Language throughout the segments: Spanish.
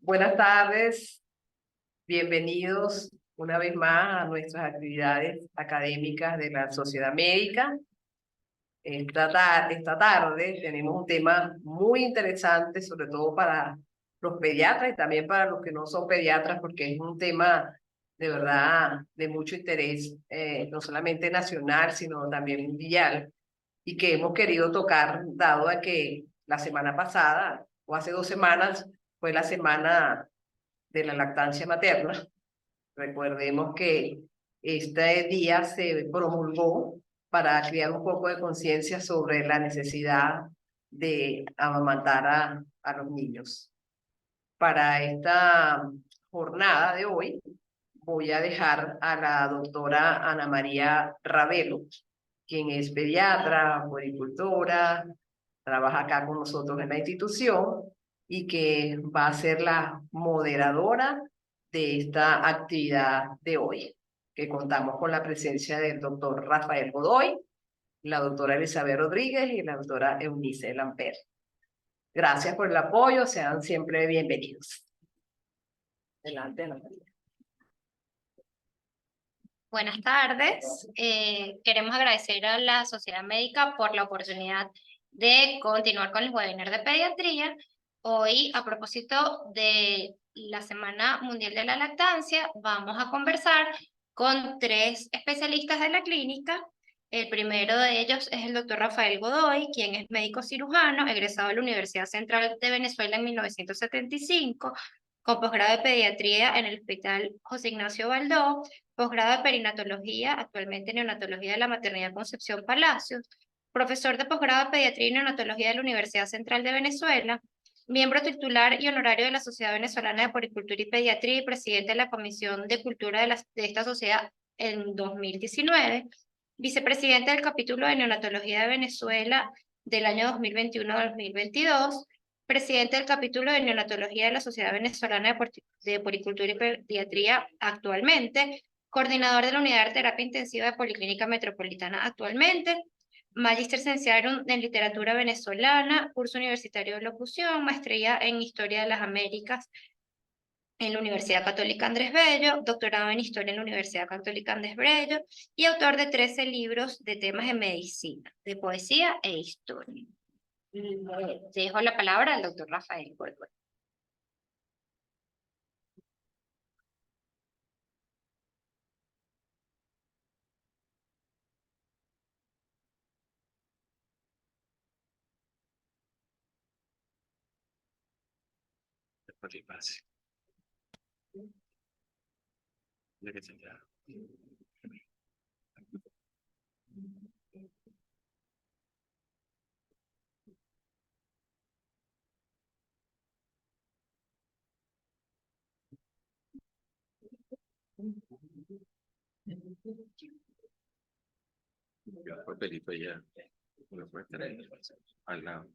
Buenas tardes, bienvenidos una vez más a nuestras actividades académicas de la Sociedad Médica. Esta tarde tenemos un tema muy interesante, sobre todo para los pediatras y también para los que no son pediatras, porque es un tema de verdad de mucho interés, no solamente nacional, sino también mundial, y que hemos querido tocar, dado a que la semana pasada, o hace 2 semanas, fue la semana de la lactancia materna. Recordemos que este día se promulgó para crear un poco de conciencia sobre la necesidad de amamantar a los niños. Para esta jornada de hoy, voy a dejar a la doctora Ana María Ravelo, quien es pediatra, puericultora, trabaja acá con nosotros en la institución y que va a ser la moderadora de esta actividad de hoy, que contamos con la presencia del doctor Rafael Godoy, la doctora Elizabeth Rodríguez y la doctora Eunice Lamper. Gracias por el apoyo, sean siempre bienvenidos. Adelante, Ana María. Buenas tardes. Queremos agradecer a la Sociedad Médica por la oportunidad de continuar con el webinar de pediatría. Hoy, a propósito de la Semana Mundial de la Lactancia, vamos a conversar con 3 especialistas de la clínica. El primero de ellos es el doctor Rafael Godoy, quien es médico cirujano, egresado de la Universidad Central de Venezuela en 1975, con posgrado de pediatría en el Hospital José Ignacio Baldó, posgrado de perinatología, actualmente neonatología de la Maternidad Concepción Palacios, profesor de posgrado de pediatría y neonatología de la Universidad Central de Venezuela, miembro titular y honorario de la Sociedad Venezolana de Puericultura y Pediatría y presidente de la Comisión de Cultura de esta sociedad en 2019, vicepresidente del capítulo de neonatología de Venezuela del año 2021-2022, presidente del capítulo de neonatología de la Sociedad Venezolana de Puericultura y Pediatría actualmente, coordinador de la Unidad de Terapia Intensiva de Policlínica Metropolitana actualmente, magíster licenciado en Literatura Venezolana, curso universitario de locución, maestría en Historia de las Américas en la Universidad Católica Andrés Bello, doctorado en Historia en la Universidad Católica Andrés Bello y autor de 13 libros de temas de medicina, de poesía e historia. Dejo la palabra al doctor Rafael Godoy. Papelito ya. Lo puedes traer al lado.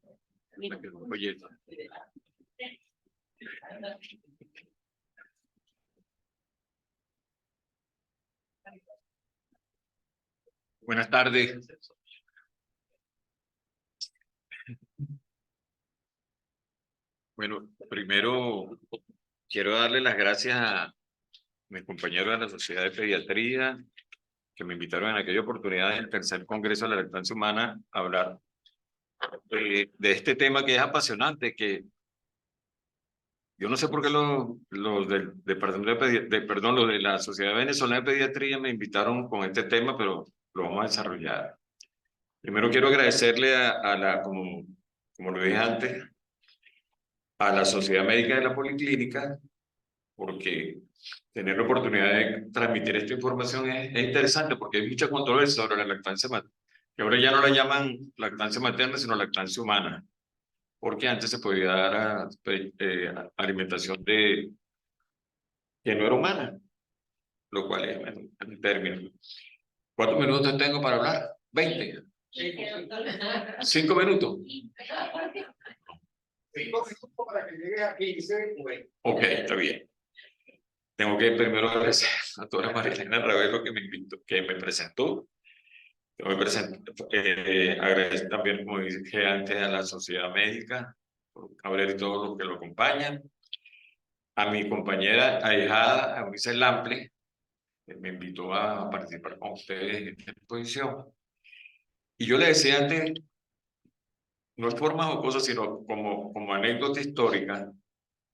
Buenas tardes. Bueno, primero quiero darle las gracias a mis compañeros de la Sociedad de Pediatría que me invitaron en aquella oportunidad del tercer Congreso de la Lactancia Humana a hablar de este tema que es apasionante, que yo no sé por qué los del Departamento los de la Sociedad Venezolana de Pediatría me invitaron con este tema, pero lo vamos a desarrollar. Primero quiero agradecerle como lo dije antes, a la Sociedad Médica de la Policlínica, porque tener la oportunidad de transmitir esta información es interesante, porque hay mucha controversia sobre la lactancia materna, que ahora ya no la llaman lactancia materna, sino lactancia humana, porque antes se podía dar alimentación que no era humana, lo cual es un término. ¿Cuántos minutos tengo para hablar? 20. 5 minutos. 5 minutos para que llegue a 15. Ok, está bien. Tengo que primero agradecer a la doctora Marilena Ravelo que me invitó, que me presentó. Agradecer también, como dije antes, a la Sociedad Médica por haber y todos los que lo acompañan. a mi compañera ahijada, a Eunice Lample, que me invitó a participar con ustedes en esta exposición. Y yo le decía antes, no es forma jocosa, sino como anécdota histórica,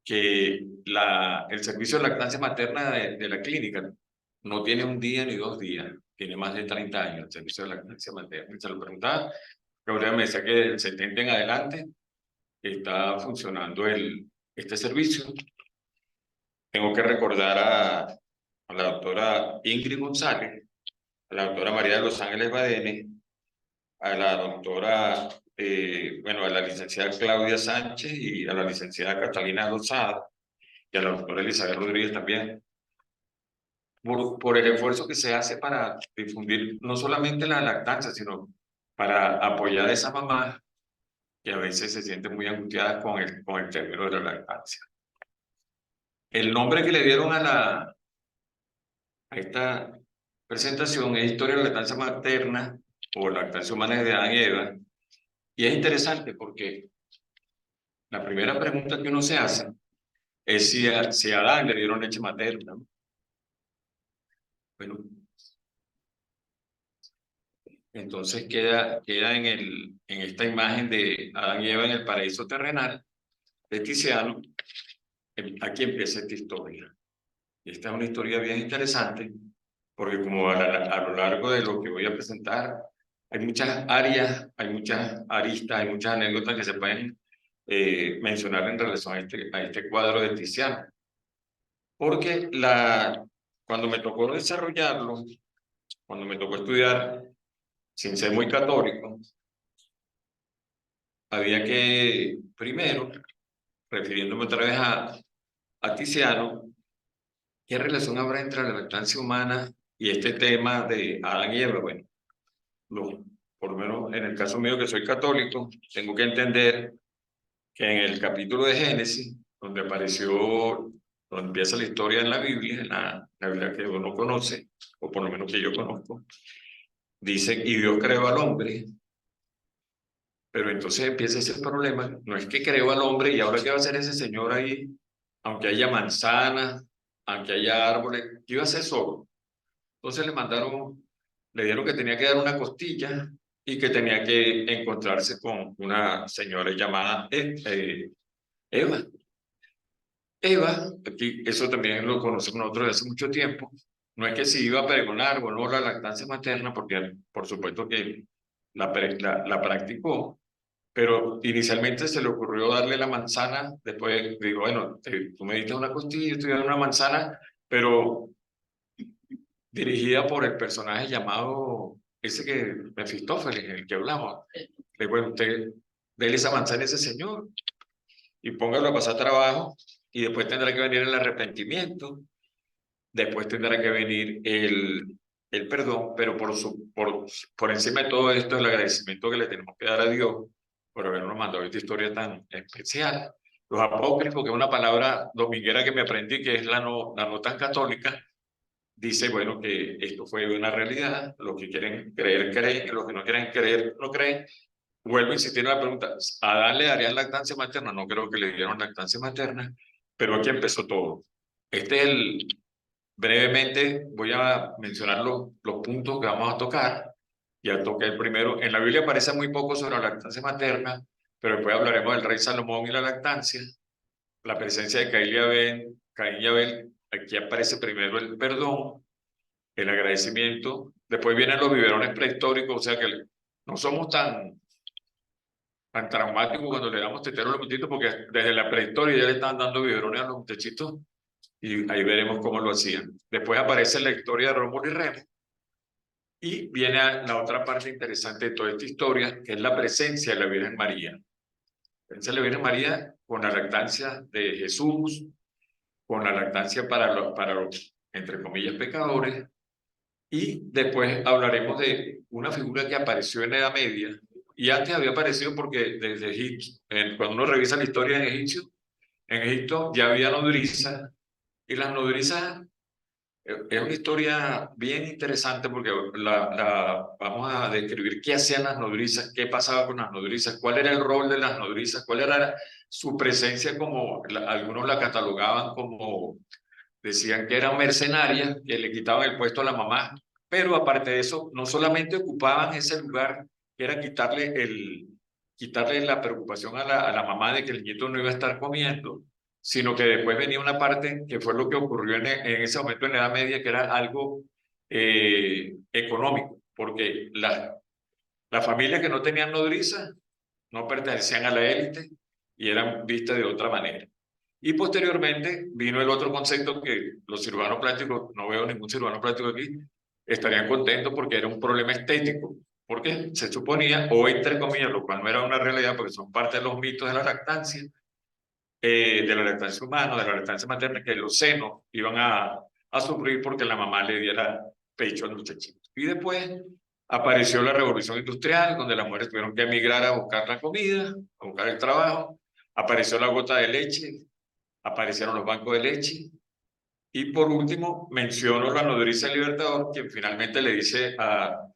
que el servicio de lactancia materna de la clínica no tiene un día ni 2 días, tiene más de 30 años el servicio de lactancia materna. Y se lo preguntaba, Gabriela me decía que del 70 en adelante está funcionando este servicio. Tengo que recordar a la doctora Ingrid González, a la doctora María de los Ángeles Badene, a la doctora, a la licenciada Claudia Sánchez y a la licenciada Catalina Lozada y a la doctora Elizabeth Rodríguez también, por el esfuerzo que se hace para difundir no solamente la lactancia, sino para apoyar a esas mamás que a veces se sienten muy angustiadas con el término de la lactancia. El nombre que le dieron a esta presentación es Historia de la lactancia materna o lactancia humana de Adán y Eva, y es interesante porque la primera pregunta que uno se hace es si a Adán le dieron leche materna. Bueno, entonces queda en esta imagen de Adán y Eva en el paraíso terrenal de Tiziano. Aquí empieza esta historia. Y esta es una historia bien interesante porque como a lo largo de lo que voy a presentar hay muchas áreas, hay muchas aristas, hay muchas anécdotas que se pueden mencionar en relación a este cuadro de Tiziano. Porque cuando me tocó desarrollarlo, cuando me tocó estudiar, sin ser muy católico, había que, primero, refiriéndome otra vez a Tiziano, ¿qué relación habrá entre la lactancia humana y este tema de Adán y Eva? Bueno, por lo menos en el caso mío que soy católico, tengo que entender que en el capítulo de Génesis, donde empieza la historia en la Biblia, en la Biblia que uno conoce, o por lo menos que yo conozco, dice, y Dios creó al hombre. Pero entonces empieza ese problema, no es que creó al hombre y ahora qué va a hacer ese señor ahí, aunque haya manzanas, aunque haya árboles, ¿qué iba a hacer solo? Entonces le dieron que tenía que dar una costilla y que tenía que encontrarse con una señora llamada Eva. Eva, aquí, eso también lo conocemos nosotros desde hace mucho tiempo, no es que si iba a pregonar o no la lactancia materna, porque por supuesto que la practicó, pero inicialmente se le ocurrió darle la manzana, después digo, bueno, tú me diste una costilla, yo estoy dando una manzana, pero dirigida por el personaje llamado, ese que, Mefistófeles, el que hablamos. Le digo, bueno, usted, déle esa manzana a ese señor y póngalo a pasar trabajo y después tendrá que venir el arrepentimiento, después tendrá que venir el perdón, pero por encima de todo esto el agradecimiento que le tenemos que dar a Dios por habernos mandado esta historia tan especial. Los apócrifos, que es una palabra dominguera que me aprendí, que es la no tan católica, dice, bueno, que esto fue una realidad, los que quieren creer, creen, y los que no quieren creer, no creen. Vuelvo a insistir en la pregunta, ¿a Adán le darían lactancia materna? No creo que le dieron lactancia materna, pero aquí empezó todo. Brevemente voy a mencionar los puntos que vamos a tocar. Ya toqué el primero. En la Biblia aparece muy poco sobre la lactancia materna, pero después hablaremos del rey Salomón y la lactancia. La presencia de Caín y Abel. Aquí aparece primero el perdón, el agradecimiento. Después vienen los biberones prehistóricos, o sea que no somos tan traumáticos cuando le damos tetero a los muchachitos, porque desde la prehistoria ya le estaban dando biberones a los muchachitos y ahí veremos cómo lo hacían. Después aparece la historia de Rómulo y Remo y viene la otra parte interesante de toda esta historia, que es la presencia de la Virgen María. La presencia de la Virgen María con la lactancia de Jesús, con la lactancia para los entre comillas, pecadores, y después hablaremos de una figura que apareció en la Edad Media, y antes había aparecido porque desde Egipto, cuando uno revisa la historia en Egipto ya había nodrizas, y las nodrizas es una historia bien interesante porque vamos a describir qué hacían las nodrizas, qué pasaba con las nodrizas, cuál era el rol de las nodrizas, cuál era su presencia como, algunos la catalogaban como, decían que era mercenaria, que le quitaban el puesto a la mamá, pero aparte de eso, no solamente ocupaban ese lugar, que era quitarle la preocupación a la mamá de que el nieto no iba a estar comiendo, sino que después venía una parte que fue lo que ocurrió en ese momento en la Edad Media, que era algo económico, porque las familias que no tenían nodriza no pertenecían a la élite y eran vistas de otra manera. Y posteriormente vino el otro concepto que los cirujanos plásticos, no veo ningún cirujano plástico aquí, estarían contentos porque era un problema estético, porque se suponía, o entre comillas, lo cual no era una realidad porque son parte de los mitos de la lactancia humana, de la lactancia materna, que los senos iban a sufrir porque la mamá le diera pecho al muchachito. Y después apareció la revolución industrial, donde las mujeres tuvieron que emigrar a buscar la comida, a buscar el trabajo. Apareció la gota de leche, aparecieron los bancos de leche. Y por último, menciono la nodriza del Libertador, quien finalmente le dice a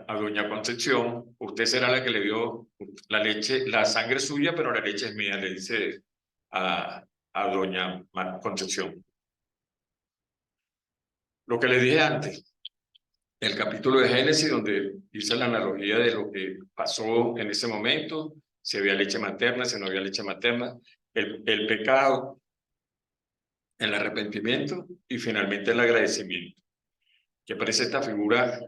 doña Concepción: usted será la que le dio la leche, la sangre es suya, pero la leche es mía, le dice a doña Concepción. Lo que le dije antes, el capítulo de Génesis, donde hice la analogía de lo que pasó en ese momento, si había leche materna, si no había leche materna, el pecado, el arrepentimiento y finalmente el agradecimiento. Que aparece esta figura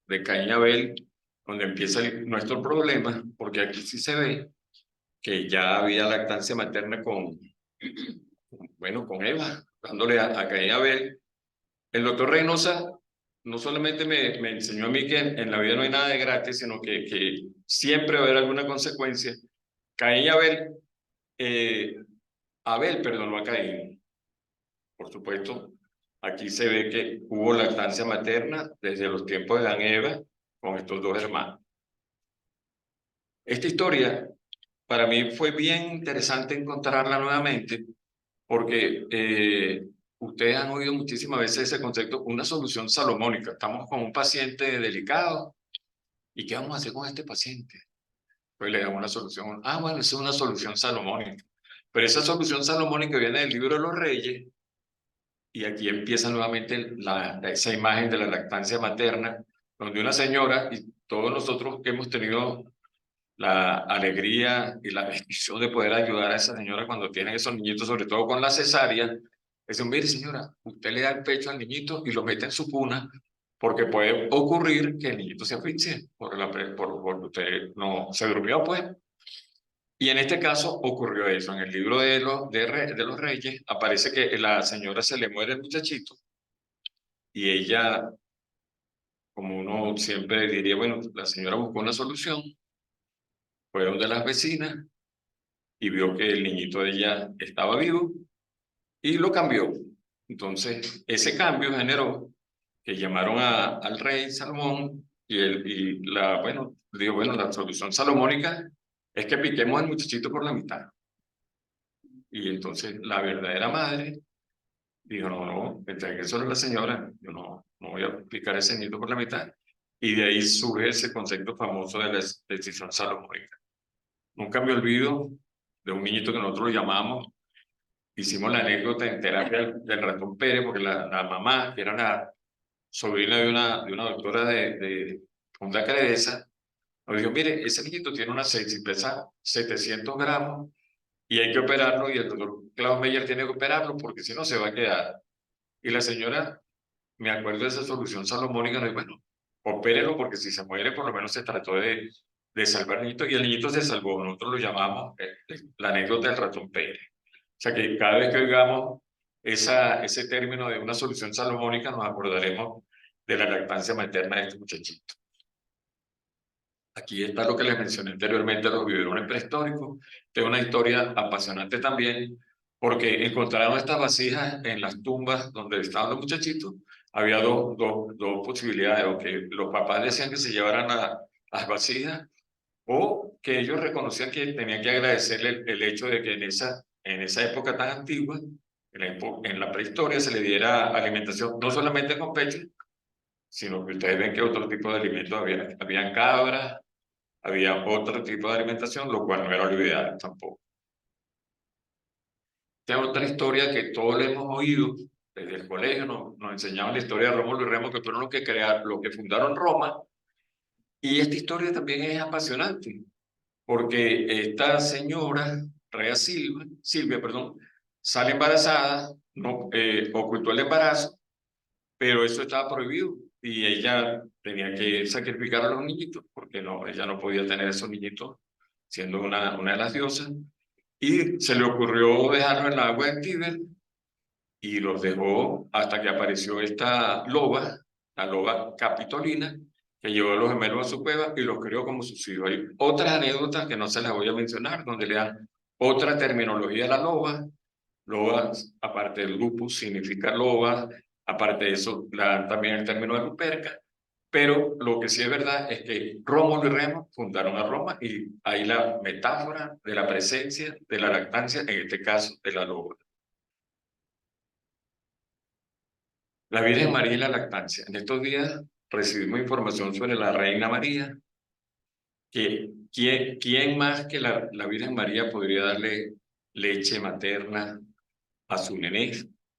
de Caín y Abel, donde empieza nuestro problema, porque aquí sí se ve que ya había lactancia materna con Eva, dándole a Caín y Abel. El doctor Reynosa no solamente me enseñó a mí que en la vida no hay nada de gratis, sino que siempre va a haber alguna consecuencia. Caín y Abel perdonó a Caín. Por supuesto, aquí se ve que hubo lactancia materna desde los tiempos de Adán y Eva con estos dos hermanos. Esta historia para mí fue bien interesante encontrarla nuevamente porque ustedes han oído muchísimas veces ese concepto, una solución salomónica. Estamos con un paciente delicado y ¿qué vamos a hacer con este paciente? Pues le damos una solución. Ah, bueno, esa es una solución salomónica. Pero esa solución salomónica viene del libro de los Reyes y aquí empieza nuevamente esa imagen de la lactancia materna, donde una señora y todos nosotros que hemos tenido la alegría y la bendición de poder ayudar a esa señora cuando tienen esos niñitos, sobre todo con la cesárea, dicen: mire señora, usted le da el pecho al niñito y lo mete en su cuna, porque puede ocurrir que el niñito se asfixie porque usted no se durmió, pues. Y en este caso ocurrió eso. En el libro de los Reyes aparece que la señora se le muere el muchachito y ella, como uno siempre diría, bueno, la señora buscó una solución, fue donde las vecinas y vio que el niñito de ella estaba vivo y lo cambió. Entonces, ese cambio generó que llamaron al rey Salomón bueno, digo, bueno, la solución salomónica es que piquemos al muchachito por la mitad. Y entonces la verdadera madre dijo: no, entrégueselo a la señora, yo no voy a picar ese niño por la mitad. Y de ahí surge ese concepto famoso de la decisión salomónica. Nunca me olvido de un niñito que nosotros lo llamamos, hicimos la anécdota en terapia del ratón Pérez, porque la mamá, que era la sobrina de una doctora de Punta Credesa, nos dijo: mire, ese niñito tiene una sepsis, pesa 700 gramos y hay que operarlo, y el doctor Klaus Meyer tiene que operarlo porque si no se va a quedar. Y la señora, me acuerdo de esa solución salomónica, nos dijo: bueno, opérelo porque si se muere por lo menos se trató de salvar al niñito, y el niñito se salvó. Nosotros lo llamamos la anécdota del ratón Pérez. O sea que cada vez que oigamos ese término de una solución salomónica, nos acordaremos de la lactancia materna de este muchachito. Aquí está lo que les mencioné anteriormente, los biberones prehistóricos. Es una historia apasionante también, porque encontraron estas vasijas en las tumbas donde estaban los muchachitos. Había dos posibilidades: o que los papás decían que se llevaran las vasijas, o que ellos reconocían que tenían que agradecerle el hecho de que en esa época tan antigua, en la prehistoria, se le diera alimentación no solamente con pecho, sino que ustedes ven que otro tipo de alimentos habían cabras, había otro tipo de alimentación, lo cual no era lo ideal tampoco. Esta es otra historia que todos le hemos oído desde el colegio, nos enseñaban la historia de Rómulo y Remo, que fueron los que fundaron Roma. Y esta historia también es apasionante, porque esta señora, Silvia, perdón, sale embarazada, no, ocultó el embarazo, pero eso estaba prohibido y ella tenía que sacrificar a los niñitos, porque no, ella no podía tener esos niñitos siendo una de las diosas, y se le ocurrió dejarlo en el agua del Tíber y los dejó hasta que apareció esta loba, la loba Capitolina, que llevó a los gemelos a su cueva y los crió como sus hijos. Hay otras anécdotas que no se las voy a mencionar, donde le dan otra terminología a la loba. Loba, aparte del lupus, significa loba, aparte de eso, le dan también el término de luperca. Pero lo que sí es verdad es que Rómulo y Remo fundaron a Roma y ahí la metáfora de la presencia de la lactancia, en este caso de la loba. La Virgen María y la lactancia. En estos días recibimos información sobre la Reina María, que ¿quién más que la Virgen María podría darle leche materna a su nené?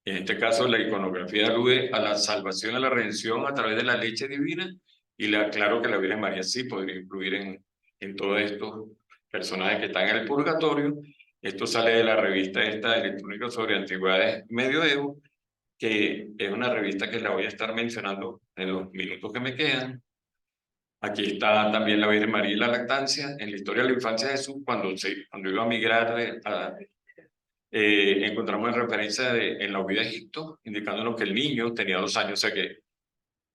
En este caso, la iconografía alude a la salvación, a la redención a través de la leche divina, y le aclaro que la Virgen María sí podría influir en todos estos personajes que están en el purgatorio. Esto sale de la revista esta electrónica sobre antigüedades medioevo, que es una revista que la voy a estar mencionando en los minutos que me quedan. Aquí está también la Virgen María y la lactancia. En la historia de la infancia de Jesús, cuando iba a migrar, encontramos en referencia en la huida de Egipto, indicándonos que el niño tenía 2 años, o sea que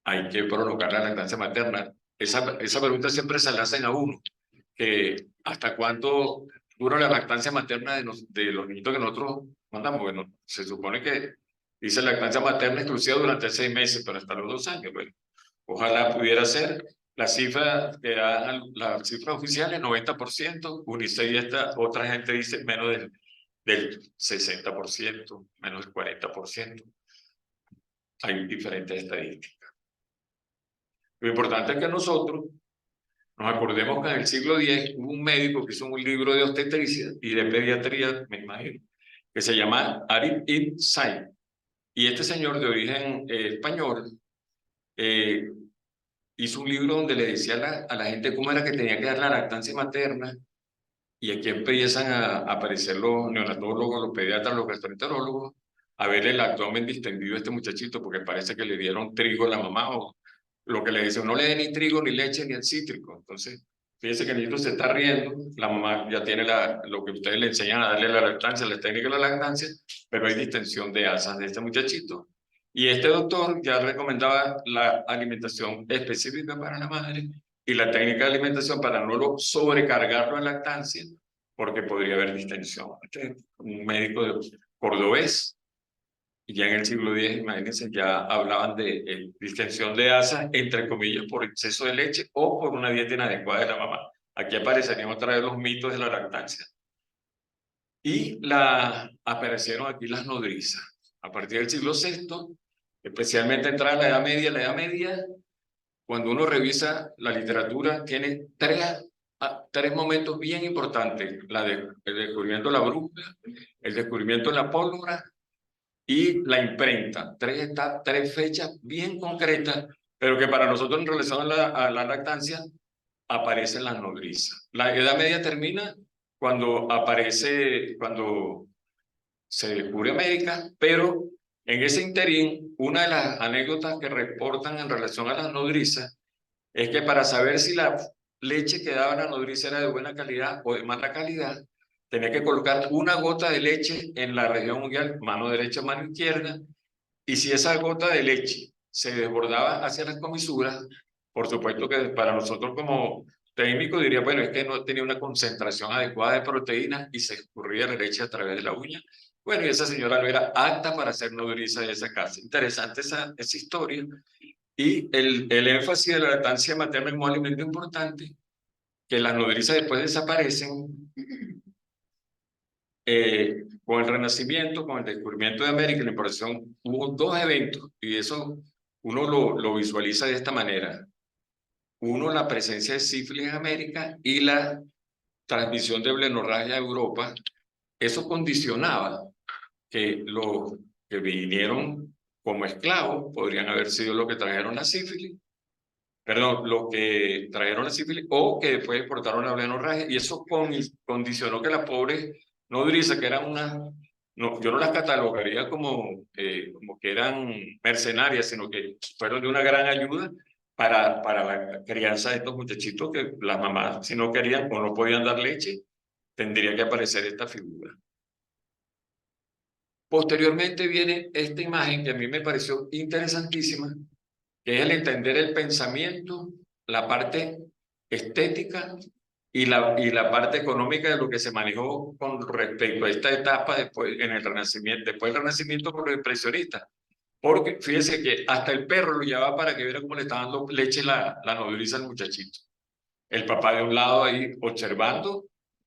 hay que prolongar la lactancia materna. Esa pregunta siempre se la hacen a uno, que ¿hasta cuánto dura la lactancia materna de los niños que nosotros mandamos? Bueno, se supone que dice lactancia materna exclusiva durante 6 meses, pero hasta los 2 años. Bueno, ojalá pudiera ser. La cifra que da la cifra oficial es 90%, UNICEF y otra gente dice menos del 60%, menos del 40%. Hay diferentes estadísticas. Lo importante es que nosotros nos acordemos que en el siglo X hubo un médico que hizo un libro de obstetricia y de pediatría, me imagino, que se llama Arif Ibn Said. Y este señor de origen español hizo un libro donde le decía a la gente cómo era que tenía que dar la lactancia materna, y aquí empiezan a aparecer los neonatólogos, los pediatras, los gastroenterólogos, a ver el abdomen distendido a este muchachito, porque parece que le dieron trigo a la mamá, o lo que le dicen, no le den ni trigo, ni leche, ni el cítrico. Entonces, fíjense que el niño se está riendo, la mamá ya tiene lo que ustedes le enseñan a darle la lactancia, la técnica de la lactancia, pero hay distensión de asas de este muchachito. Y este doctor ya recomendaba la alimentación específica para la madre y la técnica de alimentación para no sobrecargarlo en lactancia, porque podría haber distensión. Este es un médico cordobés, y ya en el siglo X, imagínense, ya hablaban de distensión de asas, entre comillas, por exceso de leche o por una dieta inadecuada de la mamá. Aquí aparecerían otra vez los mitos de la lactancia. Y aparecieron aquí las nodrizas. A partir del siglo VI, especialmente entrada la Edad Media, cuando uno revisa la literatura, tiene tres momentos bien importantes: el descubrimiento de la brújula, el descubrimiento de la pólvora y la imprenta. Tres fechas bien concretas, pero que para nosotros en relación a la lactancia aparecen las nodrizas. La Edad Media termina cuando se descubre América, pero en ese interín, una de las anécdotas que reportan en relación a las nodrizas es que para saber si la leche que daba la nodriza era de buena calidad o de mala calidad, tenía que colocar una gota de leche en la región unguial, mano derecha, mano izquierda, y si esa gota de leche se desbordaba hacia las comisuras, por supuesto que para nosotros como técnicos diría, bueno, es que no tenía una concentración adecuada de proteínas y se escurría la leche a través de la uña. Bueno, y esa señora no era apta para ser nodriza de esa casa. Interesante esa historia. Y el énfasis de la lactancia materna como alimento importante, que las nodrizas después desaparecen con el Renacimiento, con el descubrimiento de América y la importación. Hubo 2 eventos, y eso uno lo visualiza de esta manera. Uno, la presencia de sífilis en América y la transmisión de blenorragia a Europa. Eso condicionaba que los que vinieron como esclavos podrían haber sido los que trajeron la sífilis, perdón, los que trajeron la sífilis o que después exportaron la blenorragia, y eso condicionó que las pobres nodrizas, que eran no, yo no las catalogaría como que eran mercenarias, sino que fueron de una gran ayuda para la crianza de estos muchachitos, que las mamás, si no querían o no podían dar leche, tendría que aparecer esta figura. Posteriormente viene esta imagen que a mí me pareció interesantísima, que es el entender el pensamiento, la parte estética y la parte económica de lo que se manejó con respecto a esta etapa después del Renacimiento por los impresionistas. Porque fíjense que hasta el perro lo llevaba para que viera cómo le estaba dando leche la nodriza al muchachito. El papá de un lado ahí observando,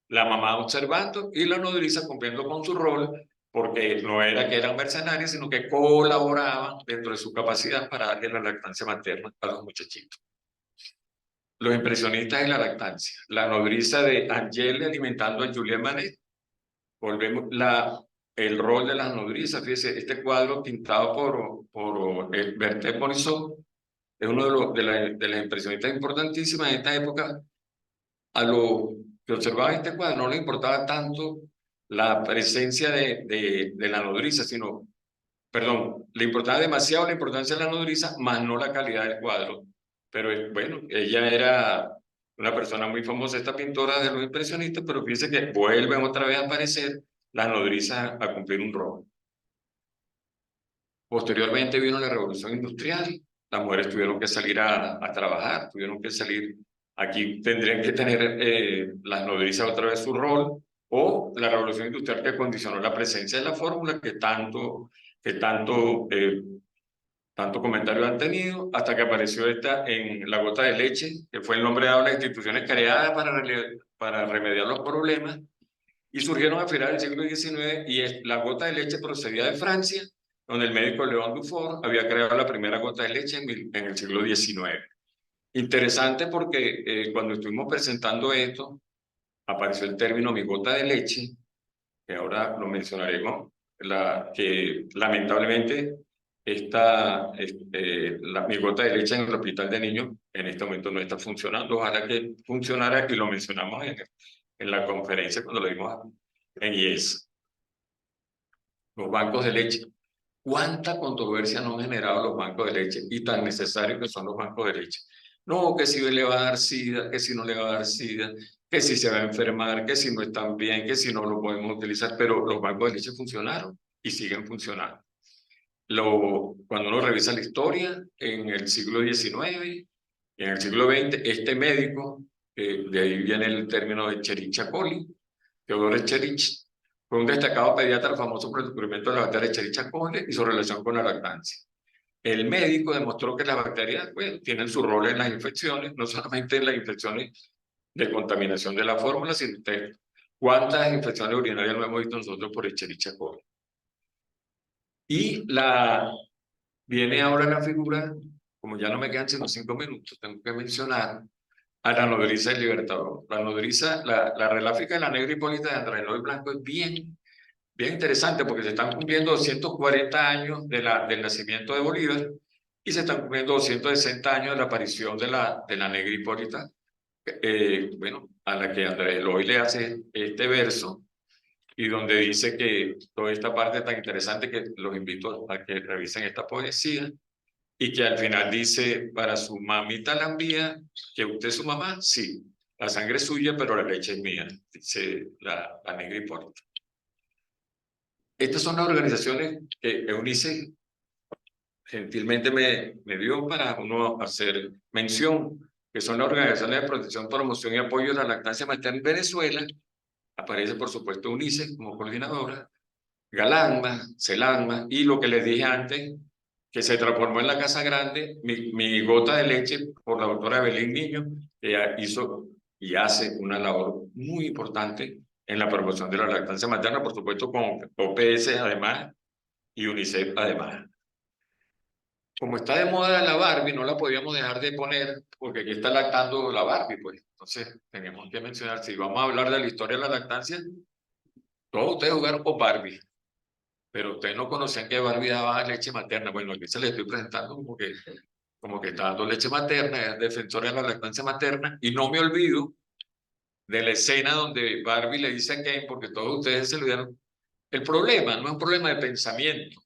la mamá observando y la nodriza cumpliendo con su rol, porque no era que eran mercenarios, sino que colaboraban dentro de su capacidad para darle la lactancia materna a los muchachitos. Los impresionistas y la lactancia. La nodriza de Angele alimentando a Juliette Manet. Volvemos el rol de las nodrizas. Fíjese, este cuadro pintado por Berthe Morisot es uno de las impresionistas importantísimas en esta época. A los que observaban este cuadro no les importaba tanto la presencia de la nodriza, sino, perdón, le importaba demasiado la importancia de la nodriza, más no la calidad del cuadro. Pero bueno, ella era una persona muy famosa, esta pintora de los impresionistas, pero fíjense que vuelven otra vez a aparecer las nodrizas a cumplir un rol. Posteriormente vino la revolución industrial, las mujeres tuvieron que salir a trabajar, tuvieron que salir, aquí tendrían que tener las nodrizas otra vez su rol, o la revolución industrial que condicionó la presencia de la fórmula que tanto comentarios han tenido, hasta que apareció esta en la gota de leche, que fue el nombre dado a las instituciones creadas para remediar los problemas, y surgieron a finales del siglo XIX, y la gota de leche procedía de Francia, donde el médico León Dufour había creado la primera gota de leche en el siglo XIX. Interesante porque cuando estuvimos presentando esto, apareció el término mi gota de leche, que ahora lo mencionaremos, que lamentablemente mi gota de leche en el hospital de niños en este momento no está funcionando. Ojalá que funcionara, y lo mencionamos en la conferencia cuando lo vimos en IES. Los bancos de leche. ¿Cuánta controversia no han generado los bancos de leche y tan necesarios que son los bancos de leche? No, que si le va a dar SIDA, que si no le va a dar SIDA, que si se va a enfermar, que si no están bien, que si no lo podemos utilizar, pero los bancos de leche funcionaron y siguen funcionando. Cuando uno revisa la historia, en el siglo XIX y en el siglo XX, este médico, de ahí viene el término de Escherichia coli, Theodore Escherichia, fue un destacado pediatra famoso por el descubrimiento de la bacteria Escherichia coli y su relación con la lactancia. El médico demostró que las bacterias tienen su rol en las infecciones, no solamente en las infecciones de contaminación de la fórmula, sino cuántas infecciones urinarias no hemos visto nosotros por Escherichia coli. Y viene ahora la figura, como ya no me quedan sino 5 minutos, tengo que mencionar a la nodriza del Libertador. La nodriza, la reláfica de la negra Hipólita de Andrés Eloy Blanco es bien interesante, porque se están cumpliendo 240 años del nacimiento de Bolívar y se están cumpliendo 260 años de la aparición de la negra Hipólita, bueno, a la que Andrés Eloy le hace este verso, y donde dice que toda esta parte tan interesante, que los invito a que revisen esta poesía, y que al final dice, para su mamita la envía, que usted es su mamá, sí, la sangre es suya, pero la leche es mía, dice la negra Hipólita. Estas son las organizaciones que UNICEF gentilmente me dio para uno hacer mención, que son las organizaciones de protección, promoción y apoyo de la lactancia materna en Venezuela. Aparece, por supuesto, UNICEF como coordinadora, Galanma, Celanma, y lo que les dije antes, que se transformó en la Casa Grande, mi gota de leche, por la doctora Belén Niño, que hizo y hace una labor muy importante en la promoción de la lactancia materna, por supuesto con OPS además y UNICEF además. Como está de moda la Barbie, no la podíamos dejar de poner, porque aquí está lactando la Barbie, pues. Entonces, teníamos que mencionar, si vamos a hablar de la historia de la lactancia, todos ustedes jugaron con Barbie. pero ustedes no conocían que Barbie daba leche materna. Bueno, aquí se le estoy presentando como que está dando leche materna, es defensora de la lactancia materna, y no me olvido de la escena donde Barbie le dice a Ken, porque todos ustedes se lo dieron, el problema no es un problema de pensamiento,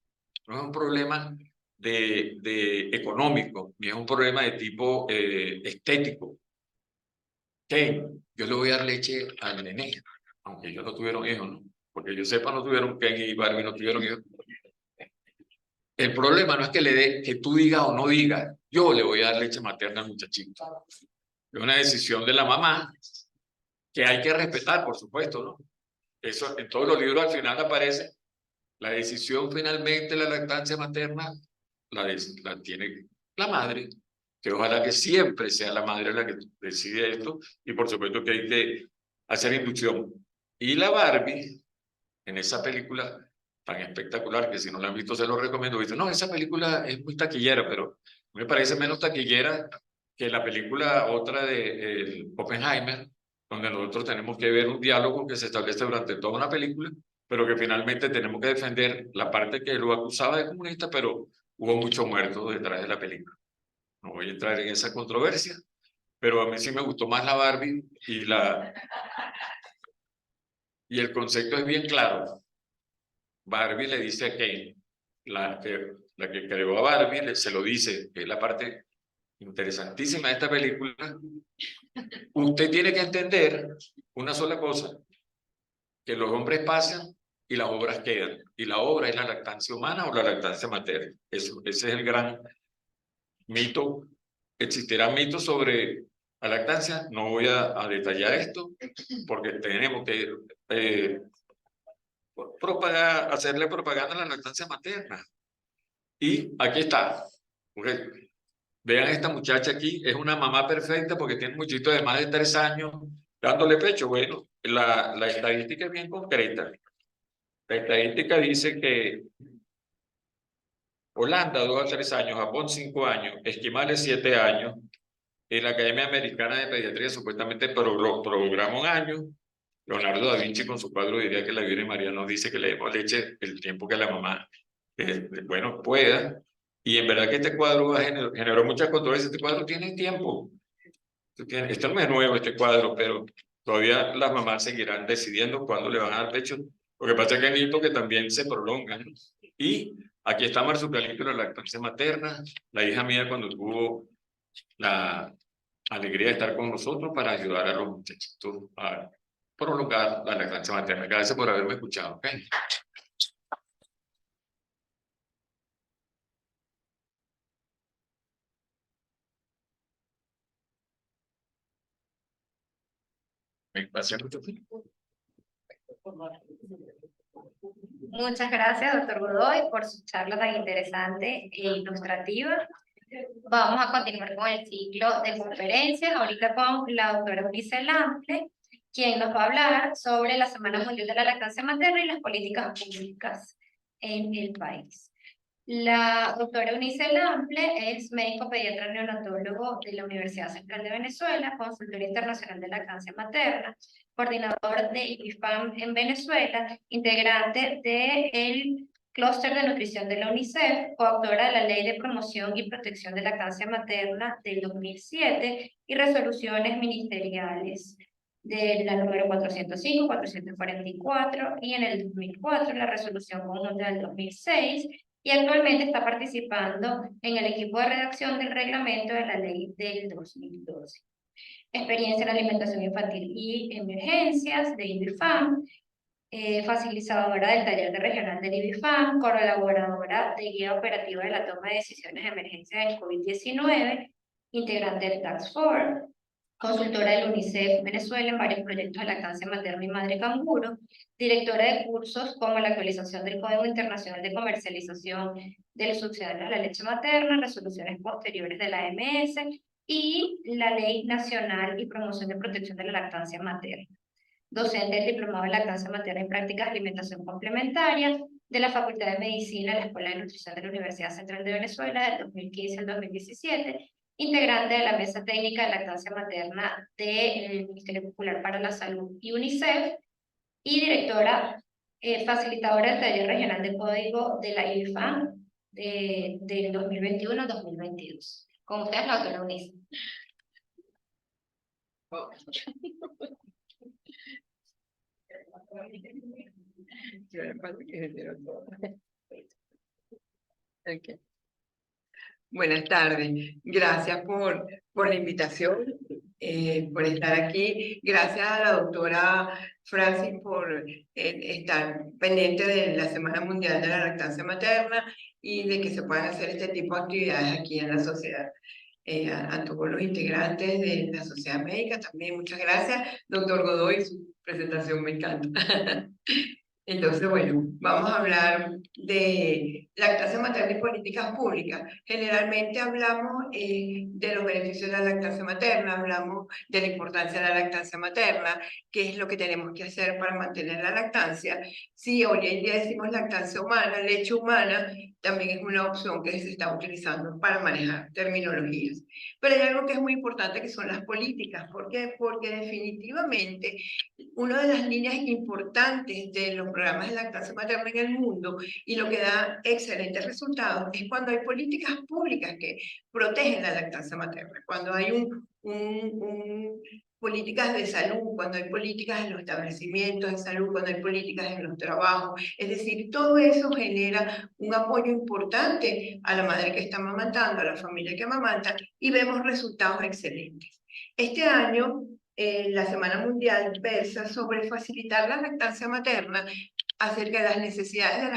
no es un problema de económico, ni es un problema de tipo estético. Ken, yo le voy a dar leche al nené, aunque ellos no tuvieron hijos, ¿no? Porque yo sepa, no tuvieron Ken y Barbie no tuvieron hijos. El problema no es que le dé, que tú digas o no digas, yo le voy a dar leche materna al muchachito. Es una decisión de la mamá que hay que respetar, por supuesto, ¿no? Eso en todos los libros al final aparece, la decisión finalmente de la lactancia materna la tiene la madre, que ojalá que siempre sea la madre la que decide esto, y por supuesto que hay que hacer inducción. Y la Barbie, en esa película tan espectacular, que si no la han visto se lo recomiendo, dice, no, esa película es muy taquillera, pero me parece menos taquillera que la película otra de Oppenheimer, donde nosotros tenemos que ver un diálogo que se establece durante toda una película, pero que finalmente tenemos que defender la parte que lo acusaba de comunista, pero hubo muchos muertos detrás de la película. No voy a entrar en esa controversia, pero a mí sí me gustó más la Barbie y el concepto es bien claro. Barbie le dice a Ken, la que creó a Barbie, se lo dice, que es la parte interesantísima de esta película. Usted tiene que entender una sola cosa, que los hombres pasan y las obras quedan. Y la obra es la lactancia humana o la lactancia materna. Ese es el gran mito. Existirán mitos sobre la lactancia. No voy a detallar esto porque tenemos que hacerle propaganda a la lactancia materna. Y aquí está. Okay. Vean esta muchacha aquí, es una mamá perfecta porque tiene un muchito de más de 3 años dándole pecho. Bueno, la estadística es bien concreta. La estadística dice que Holanda 2 a 3 años, Japón 5 años, Esquimales 7 años, en la Academia Americana de Pediatría supuestamente programa un año. Leonardo da Vinci con su cuadro diría que la Virgen María nos dice que le demos leche el tiempo que la mamá, bueno, pueda. Y en verdad que este cuadro generó muchas controversias. Este cuadro tiene tiempo. Esto no es nuevo, este cuadro, pero todavía las mamás seguirán decidiendo cuándo le van a dar pecho. Lo que pasa es que hay hitos que también se prolongan. Y aquí está Marsupialito, la lactancia materna, la hija mía cuando tuvo la alegría de estar con nosotros para ayudar a los muchachitos a prolongar la lactancia materna. Gracias por haberme escuchado. ¿Okay? Me pasé mucho tiempo. Muchas gracias, doctor Godoy, por su charla tan interesante e ilustrativa. Vamos a continuar con el ciclo de conferencias, ahorita con la doctora Eunice Lample, quien nos va a hablar sobre la Semana Mundial de la Lactancia Materna y las políticas públicas en el país. La doctora Eunice Lample es médico pediatra neonatólogo de la Universidad Central de Venezuela, consultor internacional de lactancia materna, coordinador de IPIFAM en Venezuela, integrante del Clúster de Nutrición de la UNICEF, coautora de la Ley de Promoción y Protección de la Lactancia Materna del 2007 y resoluciones ministeriales de la número 405, 444 y en el 2004 la resolución conjunta del 2006 y actualmente está participando en el equipo de redacción del reglamento de la ley del 2012. Experiencia en alimentación infantil y emergencias de INVIFAM, facilitadora del taller de regional del INVIFAM, colaboradora de guía operativa de la toma de decisiones de emergencia del COVID-19, integrante del Task Force, consultora del UNICEF Venezuela en varios proyectos de lactancia materna y madre canguro, directora de cursos como la actualización del Código Internacional de Comercialización de los subsidiarios de la leche materna, resoluciones posteriores de la AMS y la Ley Nacional y Promoción de Protección de la Lactancia Materna. Docente del Diplomado de Lactancia Materna y Prácticas de Alimentación Complementaria de la Facultad de Medicina de la Escuela de Nutrición de la Universidad Central de Venezuela del 2015 al 2017, integrante de la Mesa Técnica de Lactancia Materna del Ministerio Popular para la Salud y UNICEF, y directora facilitadora del taller regional de código de la IFAN del 2021-2022. Con ustedes, la doctora Eunice. Okay. Buenas tardes. Gracias por la invitación, por estar aquí. Gracias a la doctora Francis por estar pendiente de la Semana Mundial de la Lactancia Materna y de que se puedan hacer este tipo de actividades aquí en la sociedad. A todos los integrantes de la sociedad médica también, muchas gracias. Doctor Godoy, su presentación me encanta. Entonces, bueno, vamos a hablar de lactancia materna y políticas públicas. Generalmente hablamos de los beneficios de la lactancia materna, hablamos de la importancia de la lactancia materna, qué es lo que tenemos que hacer para mantener la lactancia. Sí, hoy en día decimos lactancia humana, leche humana, también es una opción que se está utilizando para manejar terminologías. Pero hay algo que es muy importante que son las políticas. ¿Por qué? Porque definitivamente una de las líneas importantes de los programas de lactancia materna en el mundo y lo que da excelentes resultados es cuando hay políticas públicas que protegen la lactancia materna, cuando hay políticas de salud, cuando hay políticas en los establecimientos de salud, cuando hay políticas en los trabajos. Es decir, todo eso genera un apoyo importante a la madre que está amamantando, a la familia que amamanta, y vemos resultados excelentes. Este año, la Semana Mundial versa sobre facilitar la lactancia materna acerca de las necesidades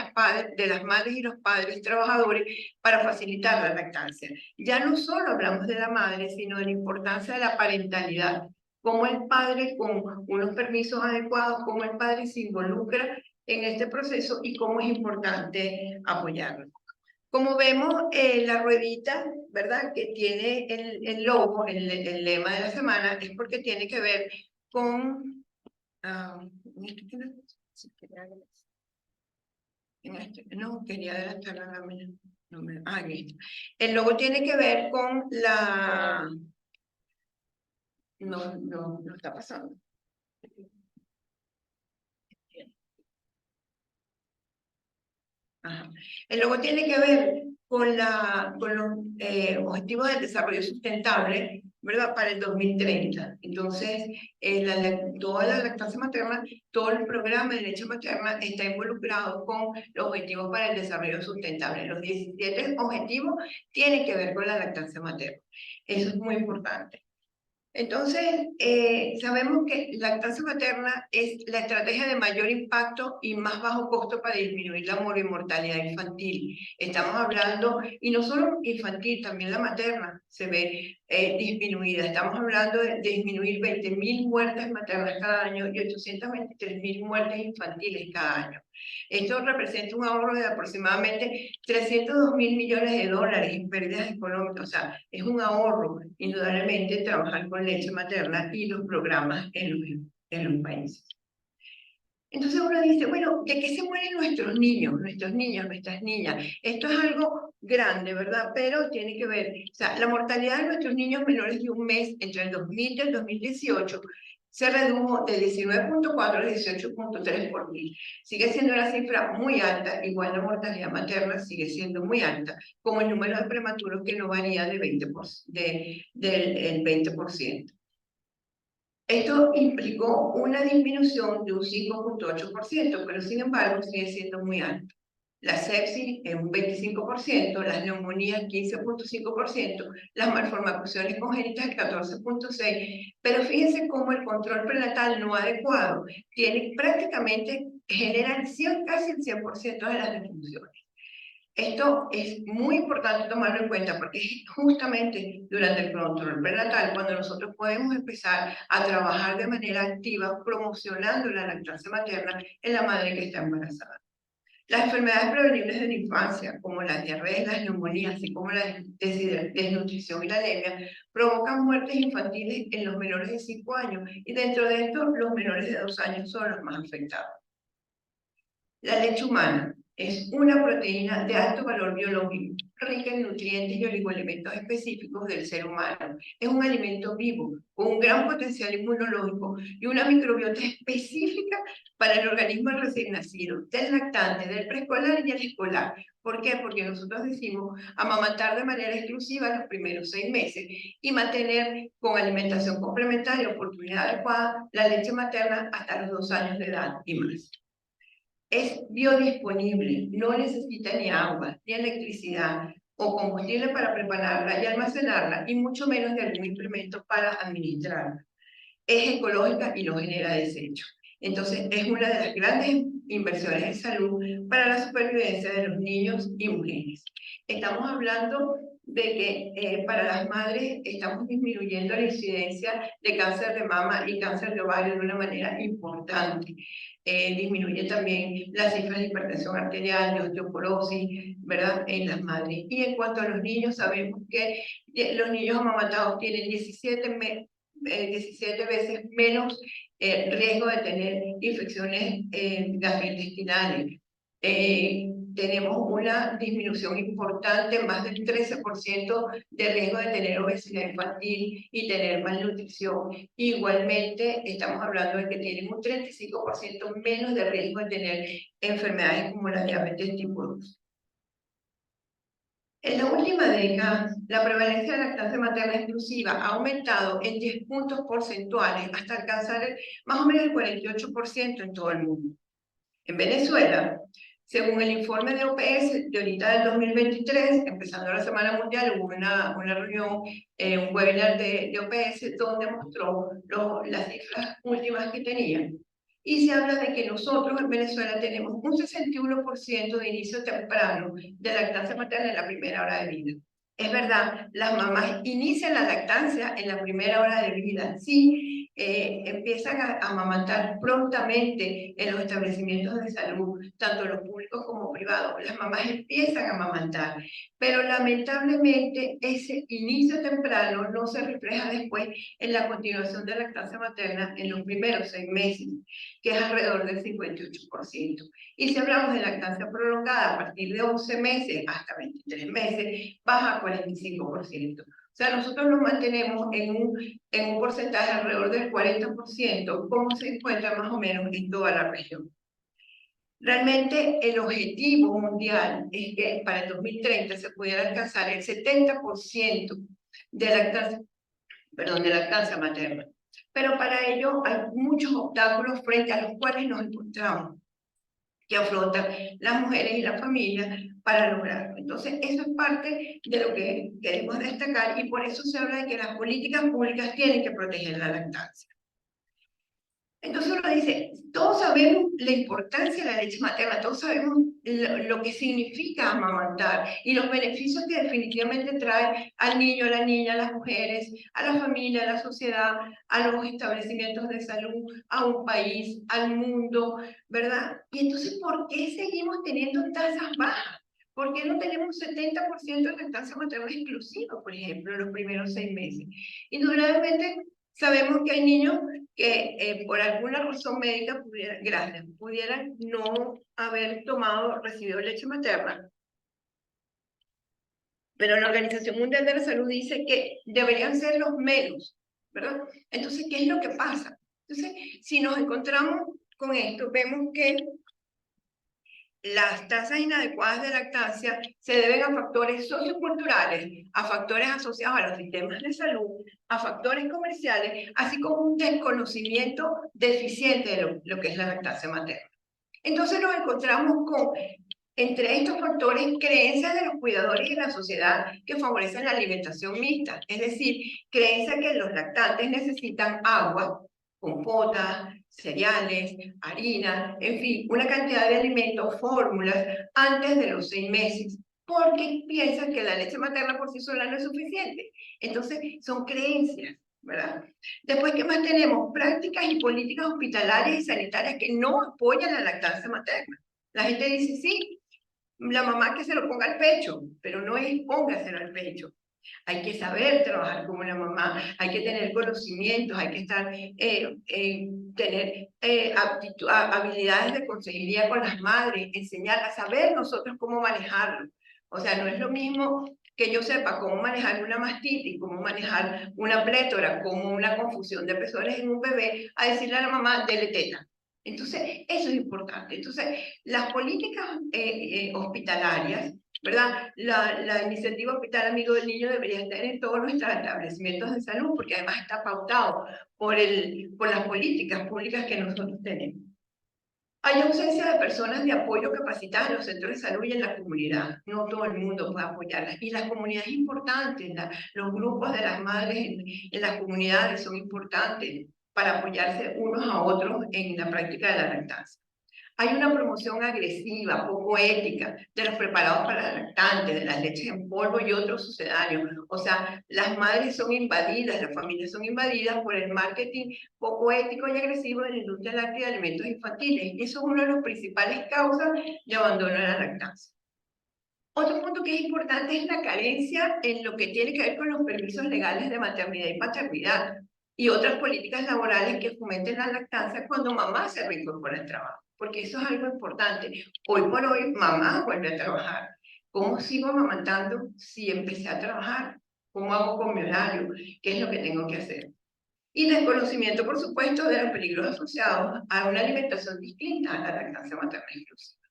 de las madres y los padres trabajadores para facilitar la lactancia. Ya no solo hablamos de la madre, sino de la importancia de la parentalidad, cómo el padre con unos permisos adecuados, cómo el padre se involucra en este proceso y cómo es importante apoyarlo. Como vemos, la ruedita, ¿verdad?, que tiene el logo, el lema de la semana, es porque tiene que ver con... no, quería adelantar la lámina. En esto. El logo tiene que ver con la... No está pasando. Ajá. El logo tiene que ver con los objetivos del desarrollo sustentable, ¿verdad?, para el 2030. Entonces, toda la lactancia materna, todo el programa de leche materna está involucrado con los objetivos para el desarrollo sustentable. Los 17 objetivos tienen que ver con la lactancia materna. Eso es muy importante. Entonces, sabemos que la lactancia materna es la estrategia de mayor impacto y más bajo costo para disminuir la mortalidad infantil. Estamos hablando, y no solo infantil, también la materna se ve disminuida. Estamos hablando de disminuir 20.000 muertes maternas cada año y 823.000 muertes infantiles cada año. Esto representa un ahorro de aproximadamente 302.000 millones de dólares en pérdidas económicas. O sea, es un ahorro, indudablemente, trabajar con leche materna y los programas en los países. Entonces uno dice, bueno, ¿de qué se mueren nuestros niños, nuestras niñas? Esto es algo grande, ¿verdad? Pero tiene que ver, o sea, la mortalidad de nuestros niños menores de un mes entre el 2000 y el 2018 se redujo de 19.4 a 18.3 por mil. Sigue siendo una cifra muy alta, igual la mortalidad materna sigue siendo muy alta, como el número de prematuros que no varía del 20%. Esto implicó una disminución de un 5.8%, pero sin embargo sigue siendo muy alto. La sepsis es un 25%, las neumonías 15.5%, las malformaciones congénitas el 14.6%, pero fíjense cómo el control prenatal no adecuado genera casi el 100% de las defunciones. Esto es muy importante tomarlo en cuenta porque es justamente durante el control prenatal cuando nosotros podemos empezar a trabajar de manera activa promocionando la lactancia materna en la madre que está embarazada. Las enfermedades prevenibles de la infancia, como las diarreas, las neumonías, así como la desnutrición y la anemia, provocan muertes infantiles en los menores de 5 años y dentro de esto los menores de 2 años son los más afectados. La leche humana. Es una proteína de alto valor biológico, rica en nutrientes y oligoelementos específicos del ser humano. Es un alimento vivo, con un gran potencial inmunológico y una microbiota específica para el organismo recién nacido, del lactante, del preescolar y el escolar. ¿Por qué? Porque nosotros decimos amamantar de manera exclusiva los primeros 6 meses y mantener con alimentación complementaria, oportunidad adecuada, la leche materna hasta los 2 años de edad y más. Es biodisponible, no necesita ni agua, ni electricidad o combustible para prepararla y almacenarla, y mucho menos de algún implemento para administrarla. Es ecológica y no genera desecho. Entonces, es una de las grandes inversiones en salud para la supervivencia de los niños y mujeres. Estamos hablando de que para las madres estamos disminuyendo la incidencia de cáncer de mama y cáncer de ovario de una manera importante. Disminuye también las cifras de hipertensión arterial, de osteoporosis, ¿verdad?, en las madres. Y en cuanto a los niños, sabemos que los niños amamantados tienen 17 veces menos riesgo de tener infecciones gastrointestinales. Tenemos una disminución importante, más del 13% de riesgo de tener obesidad infantil y tener malnutrición. Igualmente, estamos hablando de que tienen un 35% menos de riesgo de tener enfermedades como la diabetes tipo 2. En la última década, la prevalencia de lactancia materna exclusiva ha aumentado en 10 puntos porcentuales hasta alcanzar más o menos el 48% en todo el mundo. En Venezuela, según el informe de OPS de ahorita del 2023, empezando la Semana Mundial, hubo una reunión, un webinar de OPS donde mostró las cifras últimas que tenían. Y se habla de que nosotros en Venezuela tenemos un 61% de inicio temprano de lactancia materna en la primera hora de vida. Es verdad, las mamás inician la lactancia en la primera hora de vida, sí, empiezan a amamantar prontamente en los establecimientos de salud, tanto los públicos como privados. Las mamás empiezan a amamantar, pero lamentablemente ese inicio temprano no se refleja después en la continuación de lactancia materna en los primeros 6 meses, que es alrededor del 58%. Y si hablamos de lactancia prolongada a partir de 11 meses hasta 23 meses, baja a 45%. O sea, nosotros nos mantenemos en un porcentaje alrededor del 40%, como se encuentra más o menos en toda la región. Realmente el objetivo mundial es que para el 2030 se pudiera alcanzar el 70% de lactancia materna. Pero para ello hay muchos obstáculos frente a los cuales nos encontramos, que afrontan las mujeres y las familias para lograrlo. Entonces, eso es parte de lo que queremos destacar, y por eso se habla de que las políticas públicas tienen que proteger la lactancia. Entonces uno dice, todos sabemos la importancia de la leche materna, todos sabemos lo que significa amamantar y los beneficios que definitivamente trae al niño, a la niña, a las mujeres, a la familia, a la sociedad, a los establecimientos de salud, a un país, al mundo, ¿verdad? Y entonces, ¿por qué seguimos teniendo tasas bajas? ¿Por qué no tenemos 70% de lactancia materna exclusiva, por ejemplo, en los primeros 6 meses? Indudablemente, sabemos que hay niños que por alguna razón médica pudieran no haber recibido leche materna. Pero la Organización Mundial de la Salud dice que deberían ser los menos, ¿verdad? Entonces, ¿qué es lo que pasa? Entonces, si nos encontramos con esto, vemos que las tasas inadecuadas de lactancia se deben a factores socioculturales, a factores asociados a los sistemas de salud, a factores comerciales, así como un desconocimiento deficiente de lo que es la lactancia materna. Entonces nos encontramos con, entre estos factores, creencias de los cuidadores y de la sociedad que favorecen la alimentación mixta, es decir, creencia que los lactantes necesitan agua, compotas, cereales, harina, en fin, una cantidad de alimentos, fórmulas, antes de los 6 meses, porque piensan que la leche materna por sí sola no es suficiente. Entonces, son creencias, ¿verdad? Después, ¿qué más tenemos? Prácticas y políticas hospitalarias y sanitarias que no apoyan la lactancia materna. La gente dice, sí, la mamá que se lo ponga al pecho, pero no es póngaselo al pecho. Hay que saber trabajar como una mamá, hay que tener conocimientos, hay que estar, tener habilidades de consejería con las madres, enseñar a saber nosotros cómo manejarlo. O sea, no es lo mismo que yo sepa cómo manejar una mastitis, cómo manejar una plétora, como una confusión de pezones en un bebé, a decirle a la mamá, dele teta. Entonces, eso es importante. Entonces, las políticas hospitalarias, ¿verdad? La iniciativa Hospital Amigo del Niño debería estar en todos nuestros establecimientos de salud, porque además está pautado por las políticas públicas que nosotros tenemos. Hay ausencia de personas de apoyo capacitadas en los centros de salud y en la comunidad. No todo el mundo puede apoyarlas. Y las comunidades importantes, los grupos de las madres en las comunidades son importantes para apoyarse unos a otros en la práctica de la lactancia. Hay una promoción agresiva, poco ética, de los preparados para lactantes, de las leches en polvo y otros sucedáneos. O sea, las madres son invadidas, las familias son invadidas por el marketing poco ético y agresivo de la industria láctea de alimentos infantiles. Y eso es una de las principales causas de abandono de la lactancia. Otro punto que es importante es la carencia en lo que tiene que ver con los permisos legales de maternidad y paternidad y otras políticas laborales que fomenten la lactancia cuando mamá se reincorpora al trabajo, porque eso es algo importante. Hoy por hoy, mamá vuelve a trabajar. ¿Cómo sigo amamantando si empecé a trabajar? ¿Cómo hago con mi horario? ¿Qué es lo que tengo que hacer? Y desconocimiento, por supuesto, de los peligros asociados a una alimentación distinta a la lactancia materna inclusiva.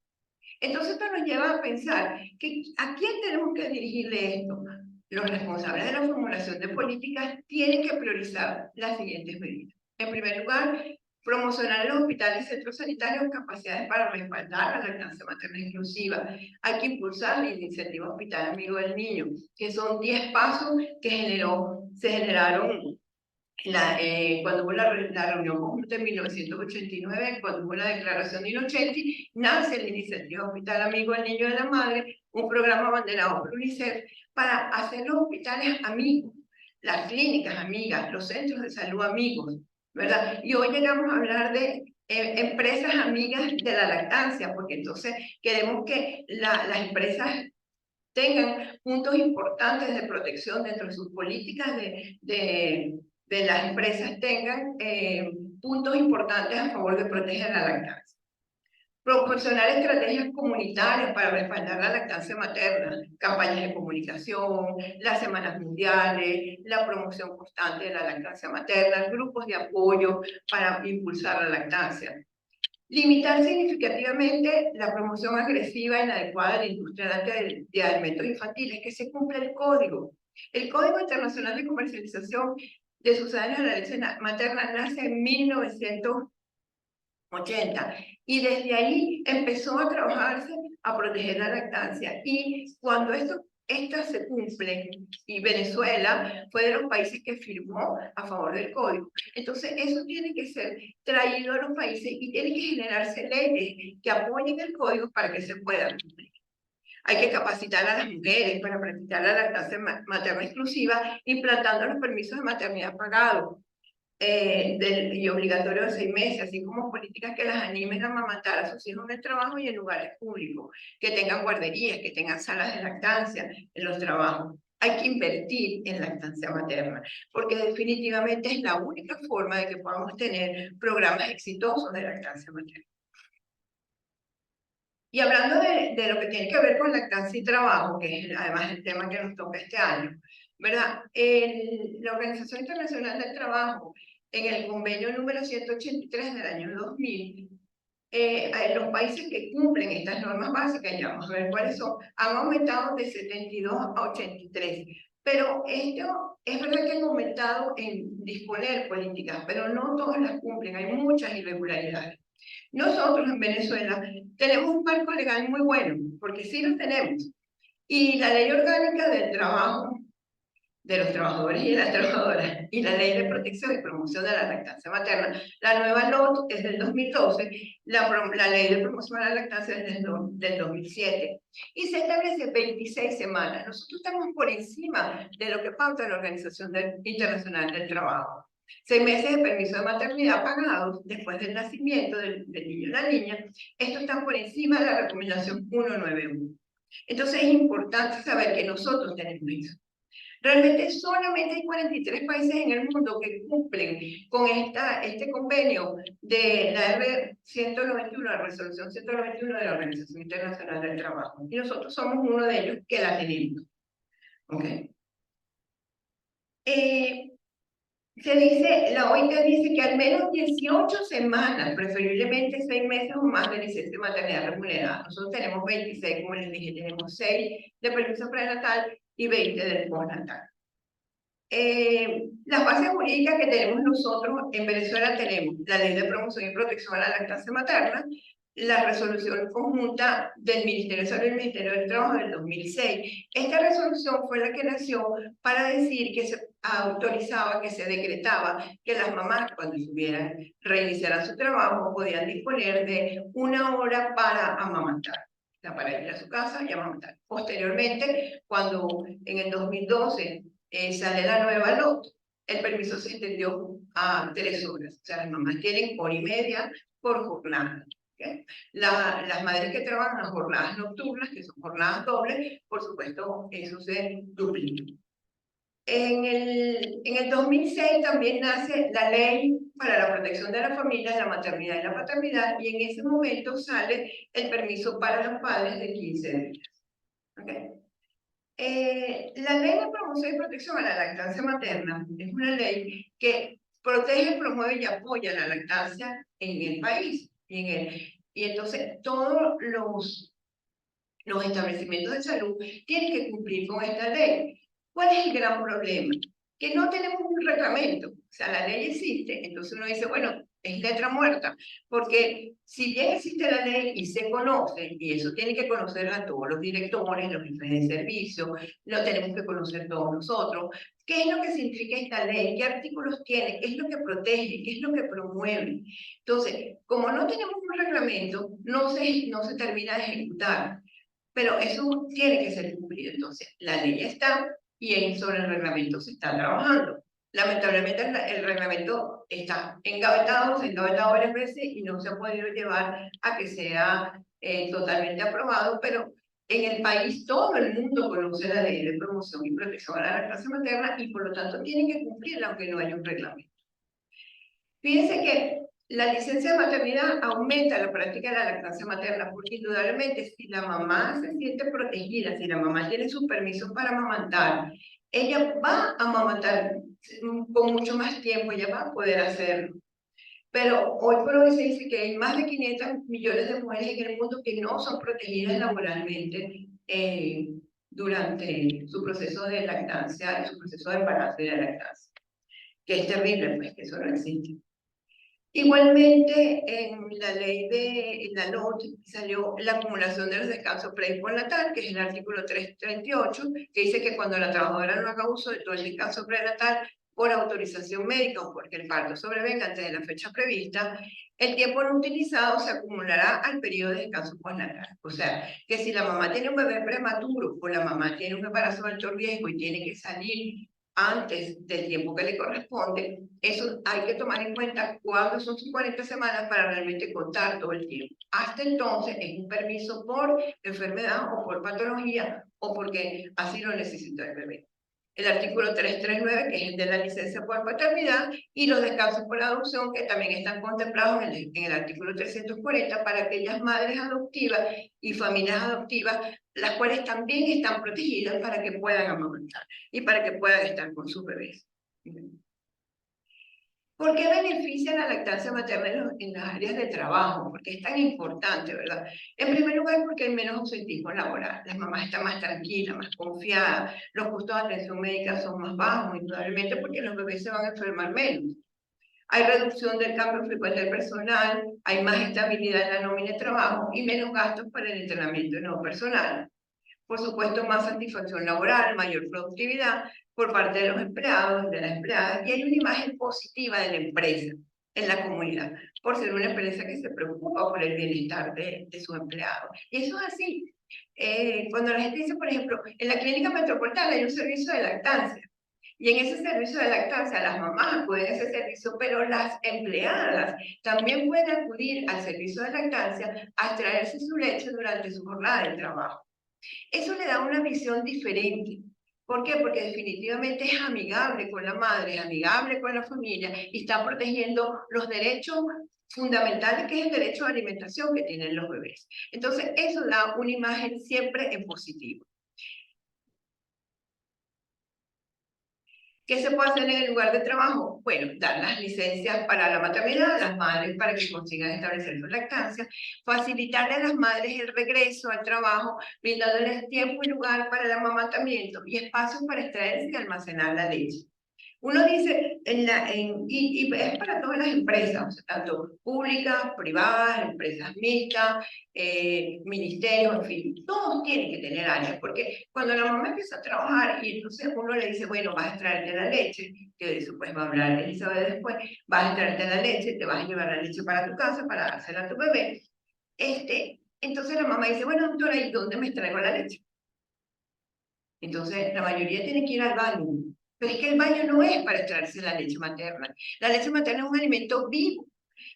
Entonces esto nos lleva a pensar que ¿a quién tenemos que dirigirle esto? Los responsables de la formulación de políticas tienen que priorizar las siguientes medidas. En primer lugar, promocionar en los hospitales y centros sanitarios capacidades para respaldar la lactancia materna inclusiva. Hay que impulsar la iniciativa Hospital Amigo del Niño, que son 10 pasos que se generaron cuando hubo la reunión conjunta en 1989, cuando hubo la declaración de Innocenti, nace la iniciativa Hospital Amigo del Niño y de la Madre, un programa abanderado por UNICEF para hacer los hospitales amigos, las clínicas amigas, los centros de salud amigos, ¿verdad? Y hoy llegamos a hablar de empresas amigas de la lactancia, porque entonces queremos que las empresas tengan puntos importantes de protección dentro de sus políticas de las empresas, tengan puntos importantes a favor de proteger la lactancia. Proporcionar estrategias comunitarias para respaldar la lactancia materna, campañas de comunicación, las semanas mundiales, la promoción constante de la lactancia materna, grupos de apoyo para impulsar la lactancia. Limitar significativamente la promoción agresiva e inadecuada de la industria láctea de alimentos infantiles, que se cumpla el código. El Código Internacional de Comercialización de Sucedáneos de la Leche Materna nace en 1980 y desde ahí empezó a trabajarse a proteger la lactancia. Y cuando estas se cumplen, y Venezuela fue de los países que firmó a favor del código. Entonces, eso tiene que ser traído a los países y tiene que generarse leyes que apoyen el código para que se pueda cumplir. Hay que capacitar a las mujeres para practicar la lactancia materna exclusiva, implantando los permisos de maternidad pagados y obligatorio de 6 meses, así como políticas que las animen a amamantar a sus hijos en el trabajo y en lugares públicos, que tengan guarderías, que tengan salas de lactancia en los trabajos. Hay que invertir en lactancia materna, porque definitivamente es la única forma de que podamos tener programas exitosos de lactancia materna. Y hablando de lo que tiene que ver con lactancia y trabajo, que es además el tema que nos toca este año, ¿verdad? La Organización Internacional del Trabajo, en el convenio número 183 del año 2000, los países que cumplen estas normas básicas, ya vamos a ver cuáles son, han aumentado de 72 a 83. Pero esto es verdad que han aumentado en disponer políticas, pero no todas las cumplen, hay muchas irregularidades. Nosotros en Venezuela tenemos un marco legal muy bueno, porque sí lo tenemos. Y la Ley Orgánica del Trabajo de los Trabajadores y de las Trabajadoras y la Ley de Protección y Promoción de la Lactancia Materna, la nueva LOT es del 2012, la Ley de Promoción de la Lactancia es del 2007, y se establece 26 semanas.Nosotros estamos por encima de lo que pauta la Organización Internacional del Trabajo. 6 meses de permiso de maternidad pagados después del nacimiento del niño o la niña. Esto está por encima de la recomendación 191. Entonces es importante saber que nosotros tenemos eso. Realmente solamente hay 43 países en el mundo que cumplen con este convenio de la R191, la resolución 191 de la Organización Internacional del Trabajo. Y nosotros somos uno de ellos que la tenemos. ¿Okay? Se dice, la OIT dice que al menos 18 semanas, preferiblemente 6 meses o más de licencia de maternidad remunerada. Nosotros tenemos 26, como les dije, tenemos 6 de permiso prenatal y 20 del postnatal. Las bases jurídicas que tenemos nosotros en Venezuela tenemos la Ley de Promoción y Protección a la Lactancia Materna, la resolución conjunta del Ministerio de Salud y el Ministerio del Trabajo del 2006. Esta resolución fue la que nació para decir que se autorizaba, que se decretaba que las mamás cuando estuvieran, reiniciaran su trabajo, podían disponer de 1 hora para amamantar. O sea, para ir a su casa y amamantar. Posteriormente, cuando en el 2012 sale la nueva LOT, el permiso se extendió a 3 horas. O sea, las mamás tienen 1 hora y media por jornada. ¿Okay? Las madres que trabajan las jornadas nocturnas, que son jornadas dobles, por supuesto, eso se duplica. En el 2006 también nace la Ley para la Protección de la Familia, la Maternidad y la Paternidad, y en ese momento sale el permiso para los padres de 15 días. ¿Okay? La Ley de Promoción y Protección a la Lactancia Materna es una ley que protege, promueve y apoya la lactancia en el país. Y entonces todos los establecimientos de salud tienen que cumplir con esta ley. ¿Cuál es el gran problema? Que no tenemos un reglamento. O sea, la ley existe, entonces uno dice, bueno, es letra muerta, porque si bien existe la ley y se conoce, y eso tiene que conocerla todos los directores, los jefes de servicio, lo tenemos que conocer todos nosotros, ¿qué es lo que significa esta ley? ¿Qué artículos tiene? ¿Qué es lo que protege? ¿Qué es lo que promueve? Entonces, como no tenemos un reglamento, no se termina de ejecutar. Pero eso tiene que ser cumplido. Entonces, la ley está y sobre el reglamento se está trabajando. Lamentablemente, el reglamento está engavetado, se ha engavetado varias veces y no se ha podido llevar a que sea totalmente aprobado, pero en el país todo el mundo conoce la ley de promoción y protección a la lactancia materna y por lo tanto tienen que cumplirla aunque no haya un reglamento. Fíjense que la licencia de maternidad aumenta la práctica de la lactancia materna porque indudablemente si la mamá se siente protegida, si la mamá tiene su permiso para amamantar, ella va a amamantar con mucho más tiempo, ella va a poder hacerlo. Pero hoy por hoy se dice que hay más de 500 millones de mujeres en el mundo que no son protegidas laboralmente durante su proceso de lactancia, su proceso de embarazo y de lactancia. Que es terrible, pues, que eso no existe. Igualmente, en la ley de la LOT salió la acumulación de los descansos pre y postnatal, que es el artículo 338, que dice que cuando la trabajadora no haga uso de todo el descanso prenatal por autorización médica o porque el parto sobrevenga antes de la fecha prevista, el tiempo no utilizado se acumulará al periodo de descanso postnatal. O sea, que si la mamá tiene un bebé prematuro o la mamá tiene un embarazo de alto riesgo y tiene que salir antes del tiempo que le corresponde, eso hay que tomar en cuenta cuándo son sus 40 semanas para realmente contar todo el tiempo. Hasta entonces es un permiso por enfermedad o por patología o porque así lo necesita el bebé. El artículo 339, que es el de la licencia por paternidad, y los descansos por adopción, que también están contemplados en el artículo 340 para aquellas madres adoptivas y familias adoptivas, las cuales también están protegidas para que puedan amamantar y para que puedan estar con sus bebés. ¿Por qué beneficia la lactancia materna en las áreas de trabajo? Porque es tan importante, ¿verdad? En primer lugar, porque hay menos ausentismo laboral. Las mamás están más tranquilas, más confiadas. Los costos de atención médica son más bajos, indudablemente, porque los bebés se van a enfermar menos. Hay reducción del cambio frecuente del personal, hay más estabilidad en la nómina de trabajo y menos gastos para el entrenamiento de nuevo personal. Por supuesto, más satisfacción laboral, mayor productividad por parte de los empleados, de las empleadas, y hay una imagen positiva de la empresa en la comunidad, por ser una empresa que se preocupa por el bienestar de sus empleados. Y eso es así. Cuando la gente dice, por ejemplo, en la clínica metropolitana hay un servicio de lactancia, y en ese servicio de lactancia las mamás acuden a ese servicio, pero las empleadas también pueden acudir al servicio de lactancia a extraerse su leche durante su jornada de trabajo. Eso le da una visión diferente, ¿Por qué? Porque definitivamente es amigable con la madre, es amigable con la familia y está protegiendo los derechos fundamentales, que es el derecho a alimentación que tienen los bebés. Entonces, eso da una imagen siempre en positivo. ¿Qué se puede hacer en el lugar de trabajo? Bueno, dar las licencias para la maternidad a las madres para que consigan establecer su lactancia, facilitarle a las madres el regreso al trabajo, brindándoles tiempo y lugar para el amamantamiento y espacios para extraerse y almacenar la leche. Uno dice, y es para todas las empresas, o sea, tanto públicas, privadas, empresas mixtas, ministerios, en fin, todos tienen que tener áreas, porque cuando la mamá empieza a trabajar y entonces uno le dice, bueno, vas a extraerte la leche, que de eso pues va a hablar Elizabeth después, vas a extraerte la leche, te vas a llevar la leche para tu casa para dársela a tu bebé, entonces la mamá dice, bueno, doctora, ¿y dónde me extraigo la leche? Entonces, la mayoría tiene que ir al baño. Pero es que el baño no es para extraerse la leche materna. La leche materna es un alimento vivo.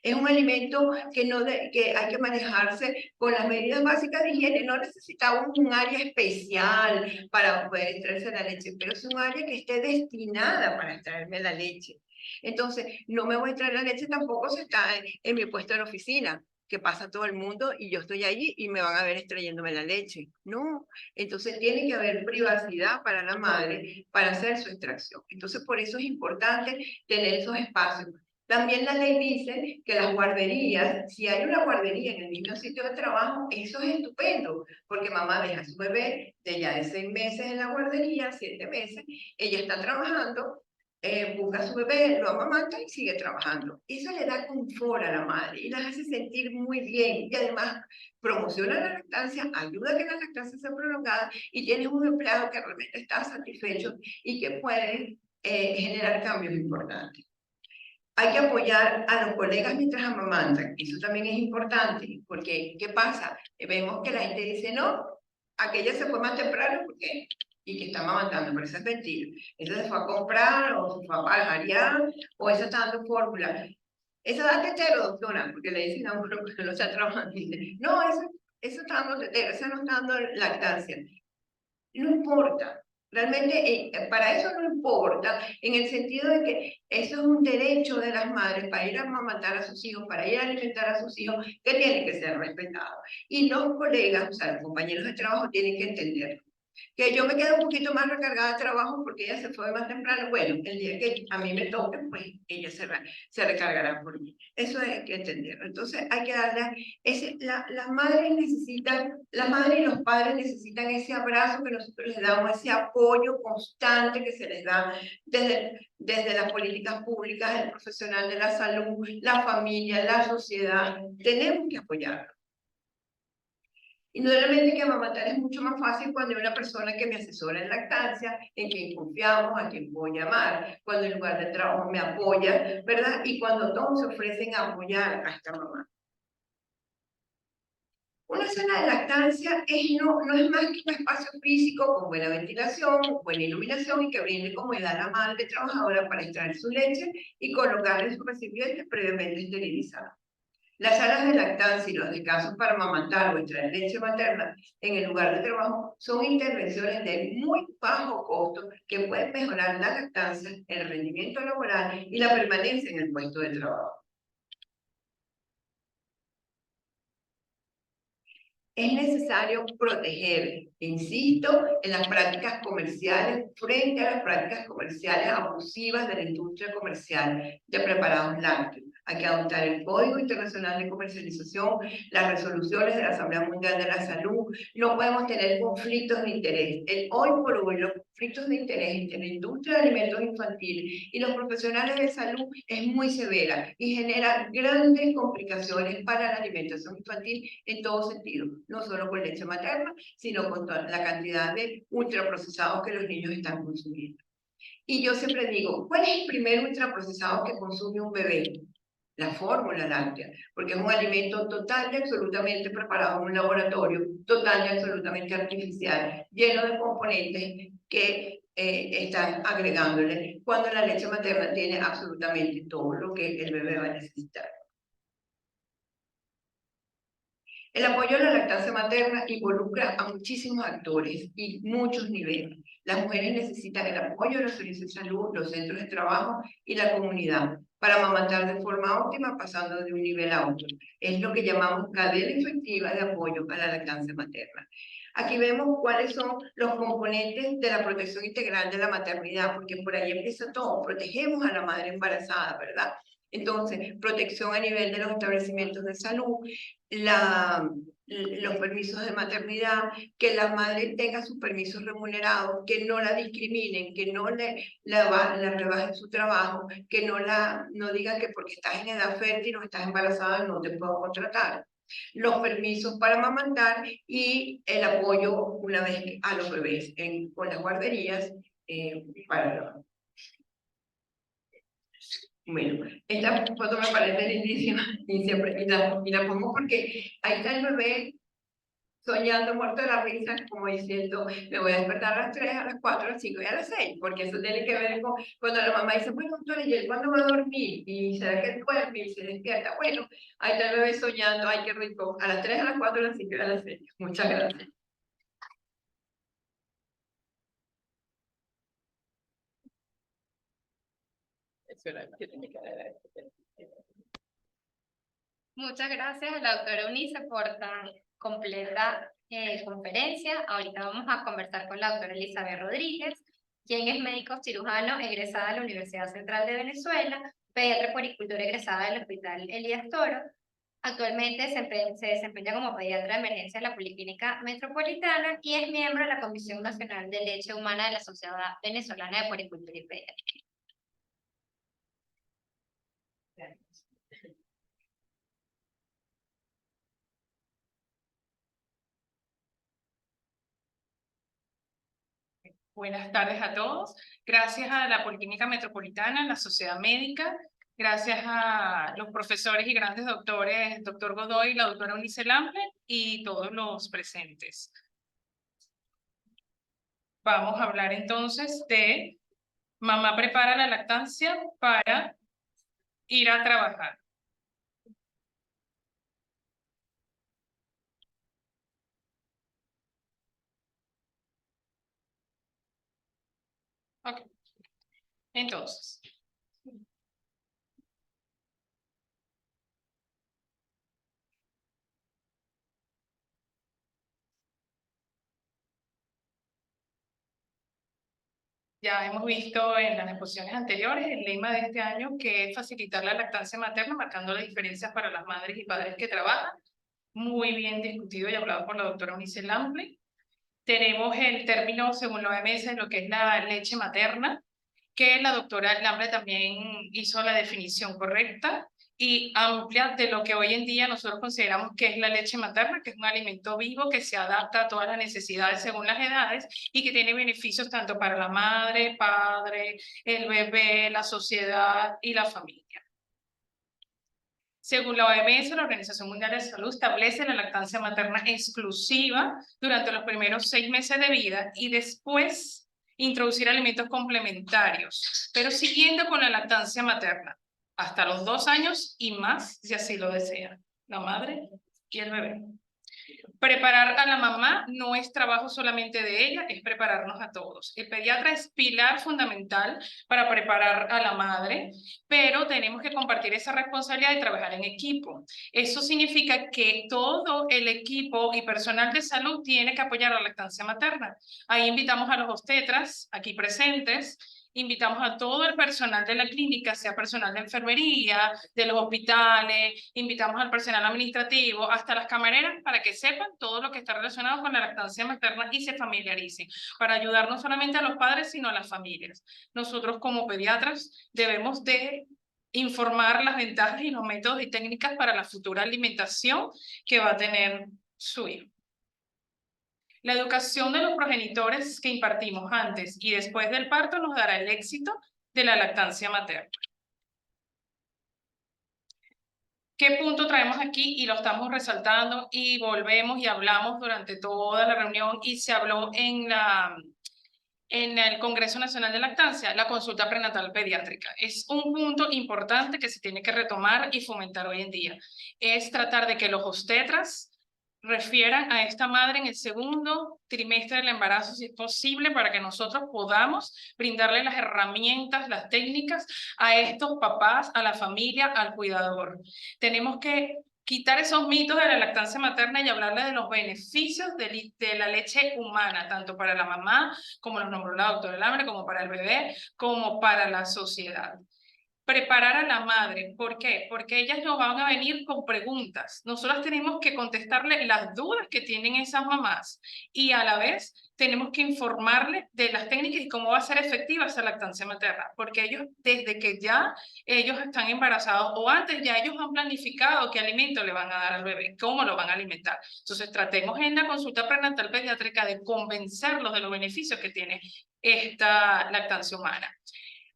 Es un alimento que, que hay que manejarse con las medidas básicas de higiene. No necesitamos un área especial para poder extraerse la leche, pero es un área que esté destinada para extraerme la leche. Entonces, no me voy a extraer la leche tampoco si está en mi puesto en la oficina, que pasa todo el mundo y yo estoy allí y me van a ver extrayéndome la leche. No, entonces tiene que haber privacidad para la madre para hacer su extracción. Entonces por eso es importante tener esos espacios. También la ley dice que las guarderías, si hay una guardería en el mismo sitio de trabajo, eso es estupendo, porque mamá deja a su bebé de ya de 6 meses en la guardería, 7 meses, ella está trabajando, busca a su bebé, lo amamanta y sigue trabajando. Eso le da confort a la madre y las hace sentir muy bien y además promociona la lactancia, ayuda a que la lactancia sea prolongada y tienes un empleado que realmente está satisfecho y que puede generar cambios importantes. Hay que apoyar a los colegas mientras amamantan, eso también es importante, porque ¿qué pasa? Vemos que la gente dice, no, aquella se fue más temprano porque y que está amamantando, pero eso es mentira. Esa se fue a comprar, o se fue a pajarear, o esa está dando fórmula. Esa da tetero, doctora, porque le dicen a uno que no está trabajando. Dice, no, eso está dando tetero, esa no está dando lactancia. No importa. Realmente para eso no importa, en el sentido de que eso es un derecho de las madres para ir a amamantar a sus hijos, para ir a alimentar a sus hijos, que tiene que ser respetado. Y los colegas, o sea, los compañeros de trabajo tienen que entenderlo. Que yo me quedo un poquito más recargada de trabajo porque ella se fue más temprano. Bueno, el día que a mí me toque, pues ella se recargará por mí. Eso hay que entenderlo. Entonces hay que darle, las madres necesitan, las madres y los padres necesitan ese abrazo que nosotros les damos, ese apoyo constante que se les da desde las políticas públicas, el profesional de la salud, la familia, la sociedad. Tenemos que apoyarlos. Indudablemente que amamantar es mucho más fácil cuando hay una persona que me asesora en lactancia, en quien confiamos, a quien puedo llamar, cuando el lugar de trabajo me apoya, ¿verdad? Y cuando todos se ofrecen a apoyar a esta mamá. Una sala de lactancia no es más que un espacio físico con buena ventilación, buena iluminación y que brinde comodidad a la madre trabajadora para extraer su leche y colocarle su recipiente previamente esterilizado. Las salas de lactancia y los descansos para amamantar o extraer leche materna en el lugar de trabajo son intervenciones de muy bajo costo que pueden mejorar la lactancia, el rendimiento laboral y la permanencia en el puesto de trabajo. Es necesario proteger, insisto, en las prácticas comerciales frente a las prácticas comerciales abusivas de la industria comercial de preparados lácteos. Hay que adoptar el Código Internacional de Comercialización, las resoluciones de la Asamblea Mundial de la Salud. No podemos tener conflictos de interés. Hoy por hoy, los conflictos de interés entre la industria de alimentos infantiles y los profesionales de salud es muy severa y genera grandes complicaciones para la alimentación infantil en todo sentido, no solo con leche materna, sino con toda la cantidad de ultraprocesados que los niños están consumiendo. Y yo siempre digo, ¿cuál es el primer ultraprocesado que consume un bebé? La fórmula láctea, porque es un alimento total y absolutamente preparado en un laboratorio, total y absolutamente artificial, lleno de componentes que están agregándole, cuando la leche materna tiene absolutamente todo lo que el bebé va a necesitar. El apoyo a la lactancia materna involucra a muchísimos actores y muchos niveles. Las mujeres necesitan el apoyo de los servicios de salud, los centros de trabajo y la comunidad para amamantar de forma óptima, pasando de un nivel a otro. Es lo que llamamos cadena efectiva de apoyo a la lactancia materna. Aquí vemos cuáles son los componentes de la protección integral de la maternidad, porque por ahí empieza todo. Protegemos a la madre embarazada, ¿verdad? Entonces, protección a nivel de los establecimientos de salud, los permisos de maternidad, que la madre tenga sus permisos remunerados, que no la discriminen, que no la rebajen su trabajo, que no digan que porque estás en edad fértil o estás embarazada no te puedo contratar. Los permisos para amamantar y el apoyo una vez a los bebés con las guarderías para... Bueno, esta foto me parece lindísima y siempre y la pongo porque ahí está el bebé soñando muerto de la risa, como diciendo, me voy a despertar a las 3, a las 4, a las 5 y a las 6, porque eso tiene que ver con cuando la mamá dice, bueno, doctora, ¿y él cuándo va a dormir? ¿Y será que él duerme y se despierta? Bueno, ahí está el bebé soñando, ay, qué rico, a las 3, a las 4, a las 5 y a las 6. Muchas gracias. Muchas gracias a la doctora Eunice por tan completa conferencia. Ahorita vamos a conversar con la doctora Elizabeth Rodríguez, quien es médico cirujano egresada de la Universidad Central de Venezuela, pediatra puericultora egresada del Hospital Elías Toro. Actualmente se desempeña como pediatra de emergencia en la Policlínica Metropolitana y es miembro de la Comisión Nacional de Leche Humana de la Sociedad Venezolana de Puericultura y Pediatría. Buenas tardes a todos. Gracias a la Policlínica Metropolitana, la Sociedad Médica, gracias a los profesores y grandes doctores, doctor Godoy y la doctora Eunice Lample, y todos los presentes. Vamos a hablar entonces de mamá prepara la lactancia para ir a trabajar. Okay. Entonces, ya hemos visto en las exposiciones anteriores el lema de este año, que es facilitar la lactancia materna, marcando las diferencias para las madres y padres que trabajan. Muy bien discutido y hablado por la doctora Eunice Lample. Tenemos el término, según la OMS, lo que es la leche materna, que la doctora Lample también hizo la definición correcta y amplia de lo que hoy en día nosotros consideramos que es la leche materna, que es un alimento vivo que se adapta a todas las necesidades según las edades y que tiene beneficios tanto para la madre, padre, el bebé, la sociedad y la familia. Según la OMS, la Organización Mundial de Salud establece la lactancia materna exclusiva durante los primeros 6 meses de vida y después introducir alimentos complementarios, pero siguiendo con la lactancia materna hasta los 2 años y más, si así lo desean, la madre y el bebé. Preparar a la mamá no es trabajo solamente de ella, es prepararnos a todos. El pediatra es pilar fundamental para preparar a la madre, pero tenemos que compartir esa responsabilidad de trabajar en equipo. Eso significa que todo el equipo y personal de salud tiene que apoyar la lactancia materna. Ahí invitamos a los obstetras, aquí presentes, invitamos a todo el personal de la clínica, sea personal de enfermería, de los hospitales, invitamos al personal administrativo, hasta las camareras, para que sepan todo lo que está relacionado con la lactancia materna y se familiaricen, para ayudar no solamente a los padres, sino a las familias. Nosotros como pediatras debemos de informar las ventajas y los métodos y técnicas para la futura alimentación que va a tener su hijo. La educación de los progenitores que impartimos antes y después del parto nos dará el éxito de la lactancia materna. ¿Qué punto traemos aquí? Y lo estamos resaltando y volvemos y hablamos durante toda la reunión y se habló en el Congreso Nacional de Lactancia, la consulta prenatal pediátrica. Es un punto importante que se tiene que retomar y fomentar hoy en día. Es tratar de que los obstetras refieran a esta madre en el segundo trimestre del embarazo, si es posible, para que nosotros podamos brindarle las herramientas, las técnicas a estos papás, a la familia, al cuidador. Tenemos que quitar esos mitos de la lactancia materna y hablarle de los beneficios de la leche humana, tanto para la mamá, como nos nombró la doctora Lambre, como para el bebé, como para la sociedad. Preparar a la madre. ¿Por qué? Porque ellas nos van a venir con preguntas. Nosotras tenemos que contestarle las dudas que tienen esas mamás y a la vez tenemos que informarles de las técnicas y cómo va a ser efectiva esa lactancia materna. Porque ellos, desde que ya ellos están embarazados o antes, ya ellos han planificado qué alimento le van a dar al bebé, cómo lo van a alimentar. Entonces, tratemos en la consulta prenatal pediátrica de convencerlos de los beneficios que tiene esta lactancia humana.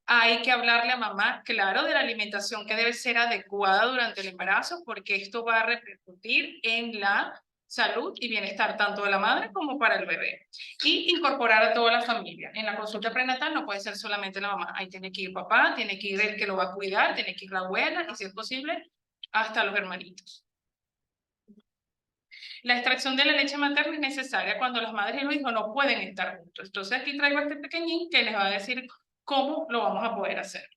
Hay que hablarle a mamá, claro, de la alimentación que debe ser adecuada durante el embarazo, porque esto va a repercutir en la salud y bienestar tanto de la madre como para el bebé. Y incorporar a toda la familia. En la consulta prenatal no puede ser solamente la mamá. Ahí tiene que ir papá, tiene que ir el que lo va a cuidar, tiene que ir la abuela y, si es posible, hasta los hermanitos. La extracción de la leche materna es necesaria cuando las madres y los hijos no pueden estar juntos. Entonces aquí traigo a este pequeñín que les va a decir cómo lo vamos a poder hacer.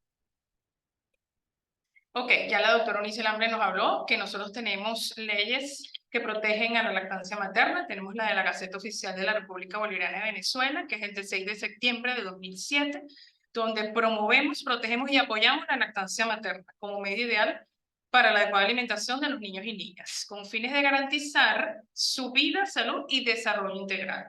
Ok, ya la doctora Eunice Lambre nos habló que nosotros tenemos leyes que protegen a la lactancia materna. Tenemos la de la Gaceta Oficial de la República Bolivariana de Venezuela, que es el del 6 de septiembre de 2007, donde promovemos, protegemos y apoyamos la lactancia materna como medio ideal para la adecuada alimentación de los niños y niñas, con fines de garantizar su vida, salud y desarrollo integral.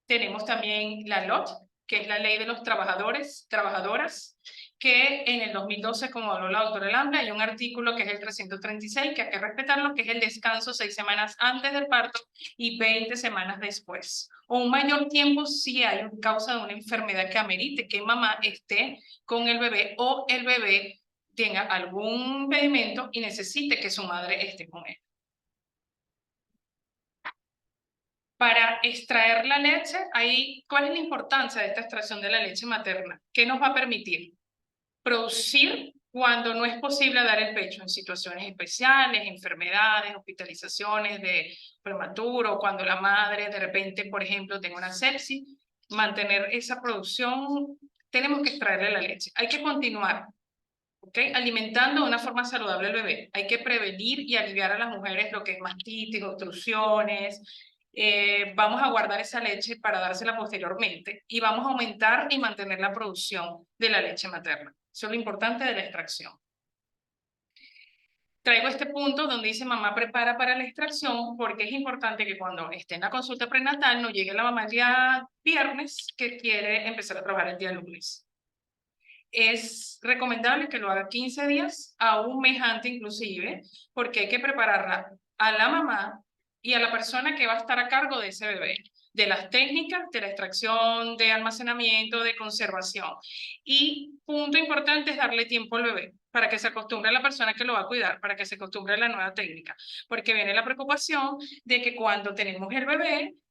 Tenemos también la LOT, que es la Ley de los Trabajadores, Trabajadoras, que en el 2012, como habló la doctora Lambre, hay un artículo que es el 336, que hay que respetarlo, que es el descanso 6 semanas antes del parto y 20 semanas después. O un mayor tiempo si hay causa de una enfermedad que amerite que mamá esté con el bebé o el bebé tenga algún impedimento y necesite que su madre esté con él. Para extraer la leche, ¿cuál es la importancia de esta extracción de la leche materna? ¿Qué nos va a permitir? Producir cuando no es posible dar el pecho en situaciones especiales, enfermedades, hospitalizaciones de prematuro, cuando la madre de repente, por ejemplo, tenga una sepsis, mantener esa producción, tenemos que extraerle la leche. Hay que continuar, ¿okay? Alimentando de una forma saludable al bebé. Hay que prevenir y aliviar a las mujeres lo que es mastitis, obstrucciones. Vamos a guardar esa leche para dársela posteriormente y vamos a aumentar y mantener la producción de la leche materna. Eso es lo importante de la extracción. Traigo este punto donde dice mamá prepara para la extracción, porque es importante que cuando esté en la consulta prenatal no llegue la mamá el día viernes que quiere empezar a trabajar el día lunes. Es recomendable que lo haga 15 días a un mes antes inclusive, porque hay que prepararla a la mamá y a la persona que va a estar a cargo de ese bebé, de las técnicas de la extracción, de almacenamiento, de conservación. Y punto importante es darle tiempo al bebé para que se acostumbre a la persona que lo va a cuidar, para que se acostumbre a la nueva técnica, porque viene la preocupación de que cuando tenemos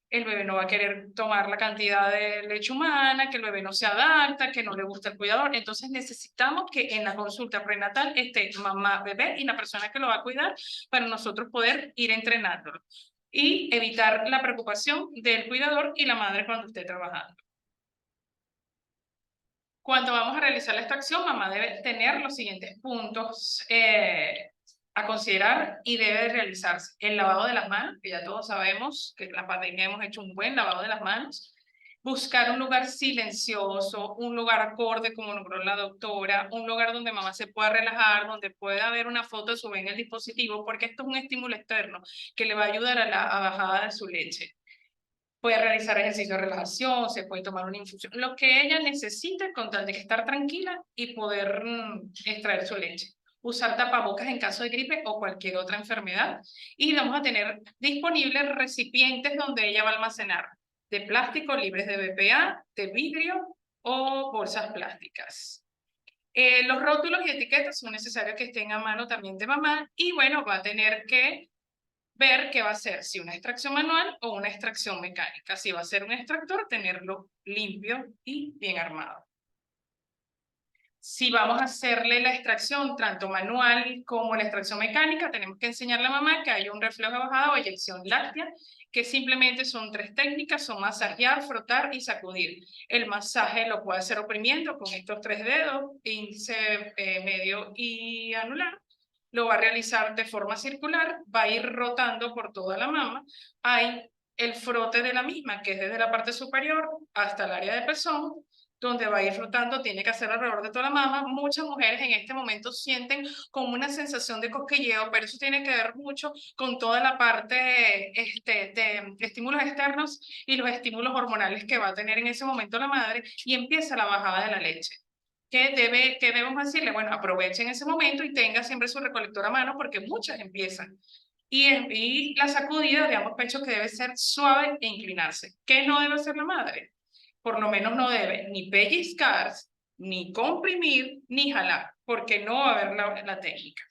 el bebé no va a querer tomar la cantidad de leche humana, que el bebé no se adapta, que no le gusta el cuidador. Entonces necesitamos que en la consulta prenatal esté mamá, bebé y la persona que lo va a cuidar para nosotros poder ir entrenándolo y evitar la preocupación del cuidador y la madre cuando esté trabajando. Cuando vamos a realizar la extracción, mamá debe tener los siguientes puntos a considerar y debe realizarse. El lavado de las manos, que ya todos sabemos que en la pandemia hemos hecho un buen lavado de las manos. Buscar un lugar silencioso, un lugar acorde, como nombró la doctora, un lugar donde mamá se pueda relajar, donde pueda ver una foto de su bebé en el dispositivo, porque esto es un estímulo externo que le va a ayudar a la bajada de su leche. Puede realizar ejercicio de relajación, se puede tomar una infusión, lo que ella necesite con tal de que estar tranquila y poder extraer su leche. Usar tapabocas en caso de gripe o cualquier otra enfermedad. Y vamos a tener disponibles recipientes donde ella va a almacenar, de plástico libres de BPA, de vidrio o bolsas plásticas. Los rótulos y etiquetas son necesarios que estén a mano también de mamá y bueno, va a tener que ver qué va a ser, si una extracción manual o una extracción mecánica. Si va a ser un extractor, tenerlo limpio y bien armado. Si vamos a hacerle la extracción, tanto manual como la extracción mecánica, tenemos que enseñarle a la mamá que hay un reflejo de bajada o eyección láctea, que simplemente son 3 técnicas, son masajear, frotar y sacudir. El masaje lo puede hacer oprimiendo con estos 3 dedos, índice, medio y anular. Lo va a realizar de forma circular, va a ir rotando por toda la mama. Hay el frote de la misma, que es desde la parte superior hasta el área de pezón, donde va a ir rotando, tiene que hacer alrededor de toda la mama. Muchas mujeres en este momento sienten como una sensación de cosquilleo, pero eso tiene que ver mucho con toda la parte de estímulos externos y los estímulos hormonales que va a tener en ese momento la madre, y empieza la bajada de la leche. ¿Qué debemos decirle? Bueno, aprovechen ese momento y tenga siempre su recolector a mano, porque muchas empiezan. Y la sacudida de ambos pechos, que debe ser suave e inclinarse. ¿Qué no debe hacer la madre? Por lo menos no debe ni pellizcar, ni comprimir, ni jalar, porque no va a haber la técnica.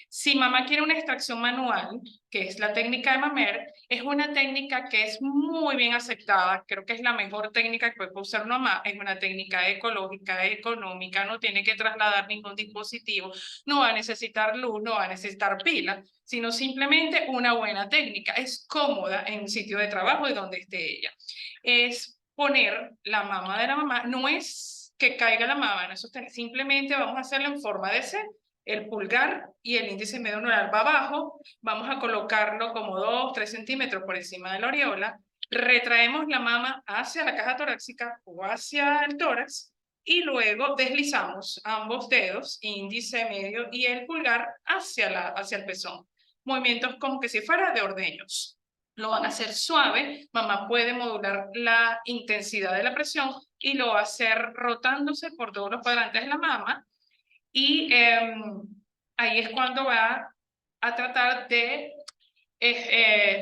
Si mamá quiere una extracción manual, que es la técnica de Mamer, es una técnica que es muy bien aceptada, creo que es la mejor técnica que puede usar una mamá, es una técnica ecológica, económica, no tiene que trasladar ningún dispositivo, no va a necesitar luz, no va a necesitar pila, sino simplemente una buena técnica, es cómoda en sitio de trabajo y donde esté ella. Es poner la mama de la mamá, no es que caiga la mama, no es sostener, simplemente vamos a hacerlo en forma de C. El pulgar y el índice medio anular va abajo, vamos a colocarlo como 2-3 centímetros por encima de la areola, retraemos la mama hacia la caja torácica o hacia el tórax y luego deslizamos ambos dedos, índice, medio y el pulgar hacia el pezón. Movimientos como que si fuera de ordeños. Lo van a hacer suave, mamá puede modular la intensidad de la presión y lo va a hacer rotándose por todos los cuadrantes de la mama. Y ahí es cuando va a tratar de,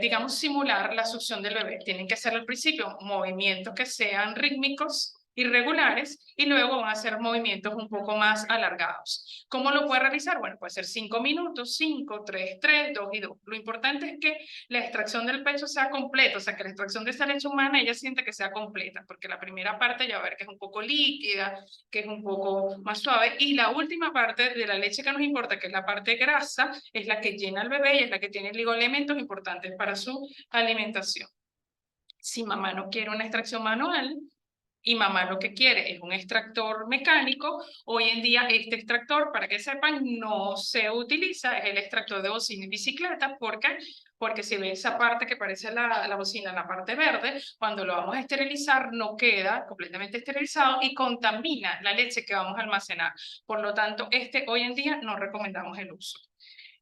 digamos, simular la succión del bebé. Tienen que hacer al principio movimientos que sean rítmicos, irregulares, y luego van a hacer movimientos un poco más alargados. ¿Cómo lo puede realizar? Bueno, puede ser 5 minutos, 5, 3, 3, 2 y 2. Lo importante es que la extracción del pecho sea completa, o sea, que la extracción de esa leche humana ella siente que sea completa, porque la primera parte ya va a ver que es un poco líquida, que es un poco más suave, y la última parte de la leche que nos importa, que es la parte grasa, es la que llena al bebé y es la que tiene elementos importantes para su alimentación. Si mamá no quiere una extracción manual y mamá lo que quiere es un extractor mecánico, hoy en día este extractor, para que sepan, no se utiliza, es el extractor de bocina y bicicleta. ¿Por qué? Porque si ve esa parte que parece la bocina, la parte verde, cuando lo vamos a esterilizar no queda completamente esterilizado y contamina la leche que vamos a almacenar. Por lo tanto, hoy en día no recomendamos el uso.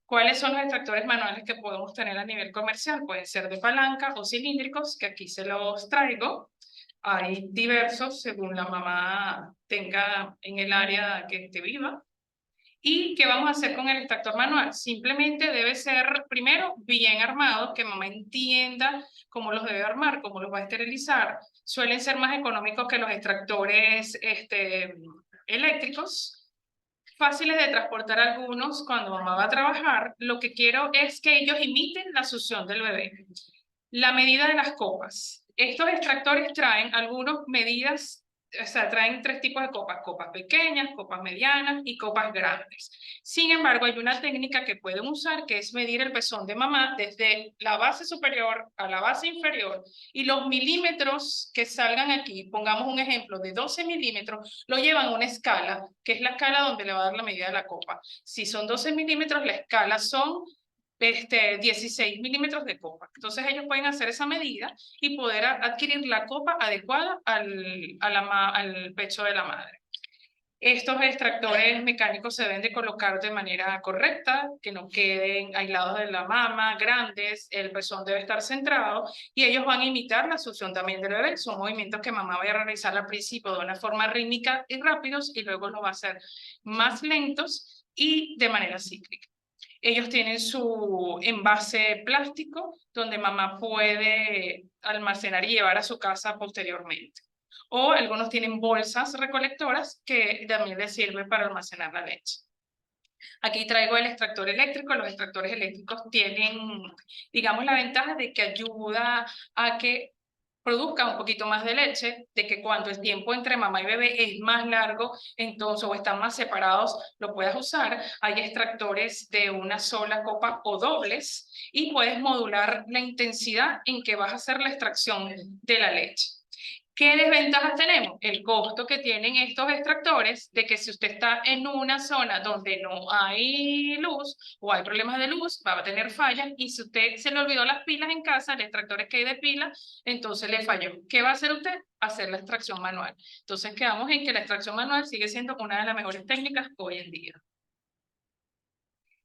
¿Cuáles son los extractores manuales que podemos tener a nivel comercial? Pueden ser de palanca o cilíndricos, que aquí se los traigo. Hay diversos según la mamá tenga en el área que esté viva. ¿Y qué vamos a hacer con el extractor manual? Simplemente debe ser, primero, bien armado, que mamá entienda cómo los debe armar, cómo los va a esterilizar. Suelen ser más económicos que los extractores eléctricos. Fáciles de transportar algunos cuando mamá va a trabajar. Lo que quiero es que ellos imiten la succión del bebé. La medida de las copas. Estos extractores traen algunas medidas, o sea, traen 3 tipos de copas: copas pequeñas, copas medianas y copas grandes. Sin embargo, hay una técnica que pueden usar, que es medir el pezón de mamá desde la base superior a la base inferior, y los milímetros que salgan aquí, pongamos un ejemplo de 12 milímetros, lo llevan a una escala, que es la escala donde le va a dar la medida de la copa. Si son 12 milímetros, la escala son 16 milímetros de copa. Entonces ellos pueden hacer esa medida y poder adquirir la copa adecuada al pecho de la madre. Estos extractores mecánicos se deben de colocar de manera correcta, que no queden aislados de la mama, grandes, el pezón debe estar centrado y ellos van a imitar la succión también del bebé. Son movimientos que mamá va a realizar al principio de una forma rítmica y rápidos y luego los va a hacer más lentos y de manera cíclica. Ellos tienen su envase plástico donde mamá puede almacenar y llevar a su casa posteriormente. O algunos tienen bolsas recolectoras que también les sirven para almacenar la leche. Aquí traigo el extractor eléctrico. Los extractores eléctricos tienen, digamos, la ventaja de que ayuda a que produzca un poquito más de leche, de que cuando el tiempo entre mamá y bebé es más largo, entonces, o están más separados, lo puedas usar. Hay extractores de una sola copa o dobles, y puedes modular la intensidad en que vas a hacer la extracción de la leche. ¿Qué desventajas tenemos? El costo que tienen estos extractores, de que si usted está en una zona donde no hay luz o hay problemas de luz, va a tener fallas, y si usted se le olvidó las pilas en casa, el extractor es que hay de pila, entonces le falló. ¿Qué va a hacer usted? Hacer la extracción manual. Entonces quedamos en que la extracción manual sigue siendo una de las mejores técnicas hoy en día.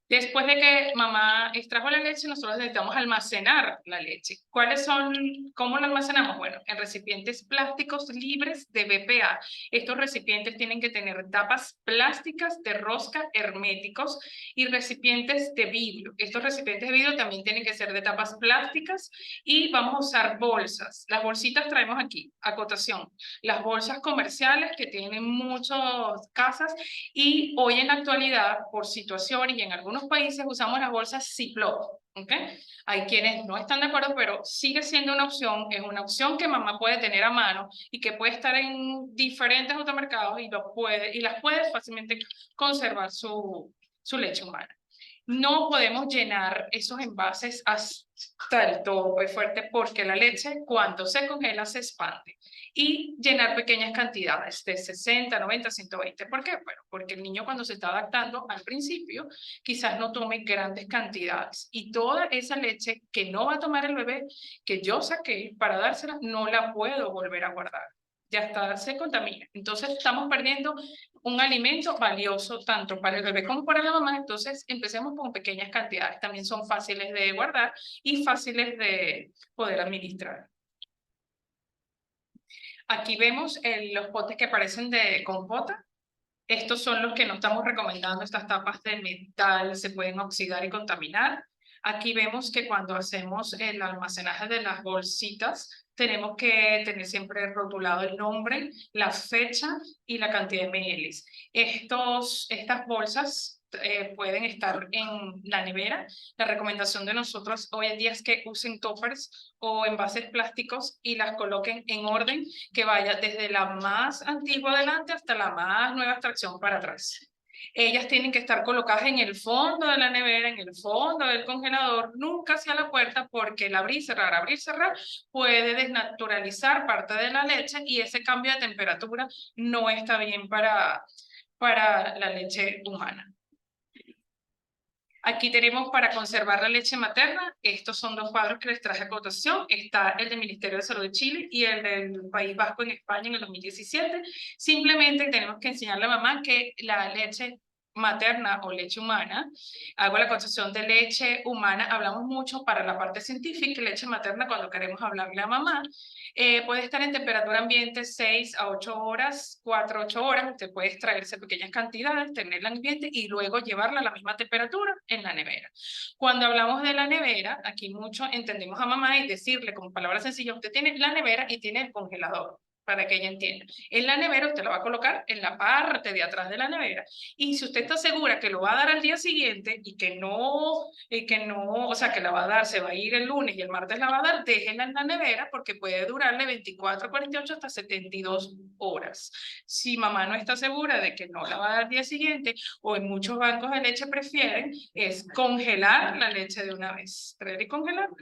Después de que mamá extrajo la leche, nosotros necesitamos almacenar la leche. ¿Cómo la almacenamos? Bueno, en recipientes plásticos libres de BPA. Estos recipientes tienen que tener tapas plásticas de rosca herméticos y recipientes de vidrio. Estos recipientes de vidrio también tienen que ser de tapas plásticas, y vamos a usar bolsas. Las bolsitas traemos aquí, acotación, las bolsas comerciales que tienen muchas casas, y hoy en la actualidad, por situación y en algunos países, usamos las bolsas Ziploc, ¿ok? Hay quienes no están de acuerdo, pero sigue siendo una opción, es una opción que mamá puede tener a mano y que puede estar en diferentes automercados, y las puede fácilmente conservar su leche humana. No podemos llenar esos envases hasta el tope fuerte, porque la leche cuando se congela se expande, y llenar pequeñas cantidades de 60, 90, 120. ¿Por qué? Bueno, porque el niño cuando se está adaptando al principio quizás no tome grandes cantidades, y toda esa leche que no va a tomar el bebé, que yo saqué para dársela, no la puedo volver a guardar. Ya está, se contamina. Entonces estamos perdiendo un alimento valioso tanto para el bebé como para la mamá. Entonces empecemos con pequeñas cantidades. También son fáciles de guardar y fáciles de poder administrar. Aquí vemos los potes que parecen de compota. Estos son los que no estamos recomendando. Estas tapas de metal se pueden oxidar y contaminar. Aquí vemos que cuando hacemos el almacenaje de las bolsitas, tenemos que tener siempre rotulado el nombre, la fecha y la cantidad de ml. Estas bolsas pueden estar en la nevera. La recomendación de nosotros hoy en día es que usen toppers o envases plásticos y las coloquen en orden, que vaya desde la más antigua adelante hasta la más nueva extracción para atrás. Ellas tienen que estar colocadas en el fondo de la nevera, en el fondo del congelador, nunca hacia la puerta, porque el abrir y cerrar puede desnaturalizar parte de la leche, y ese cambio de temperatura no está bien para la leche humana. Aquí tenemos para conservar la leche materna. Estos son dos cuadros que les traje a cotación. Está el del Ministerio de Salud de Chile y el del País Vasco en España en el 2017. Simplemente tenemos que enseñarle a mamá que la leche materna o leche humana, hago la concepción de leche humana, hablamos mucho para la parte científica, leche materna cuando queremos hablarle a mamá, puede estar en temperatura ambiente 6 a 8 horas, 4 a 8 horas, usted puede extraerse pequeñas cantidades, tenerla en ambiente y luego llevarla a la misma temperatura en la nevera. Cuando hablamos de la nevera, aquí mucho entendemos a mamá y decirle como palabra sencilla, usted tiene la nevera y tiene el congelador, para que ella entienda. En la nevera usted la va a colocar en la parte de atrás de la nevera, y si usted está segura que lo va a dar al día siguiente y que no, o sea, que la va a dar, se va a ir el lunes y el martes la va a dar, déjenla en la nevera, porque puede durarle 24, 48 hasta 72 horas. Si mamá no está segura de que no la va a dar al día siguiente, o en muchos bancos de leche prefieren, es congelar la leche de una vez, traer y congelarla.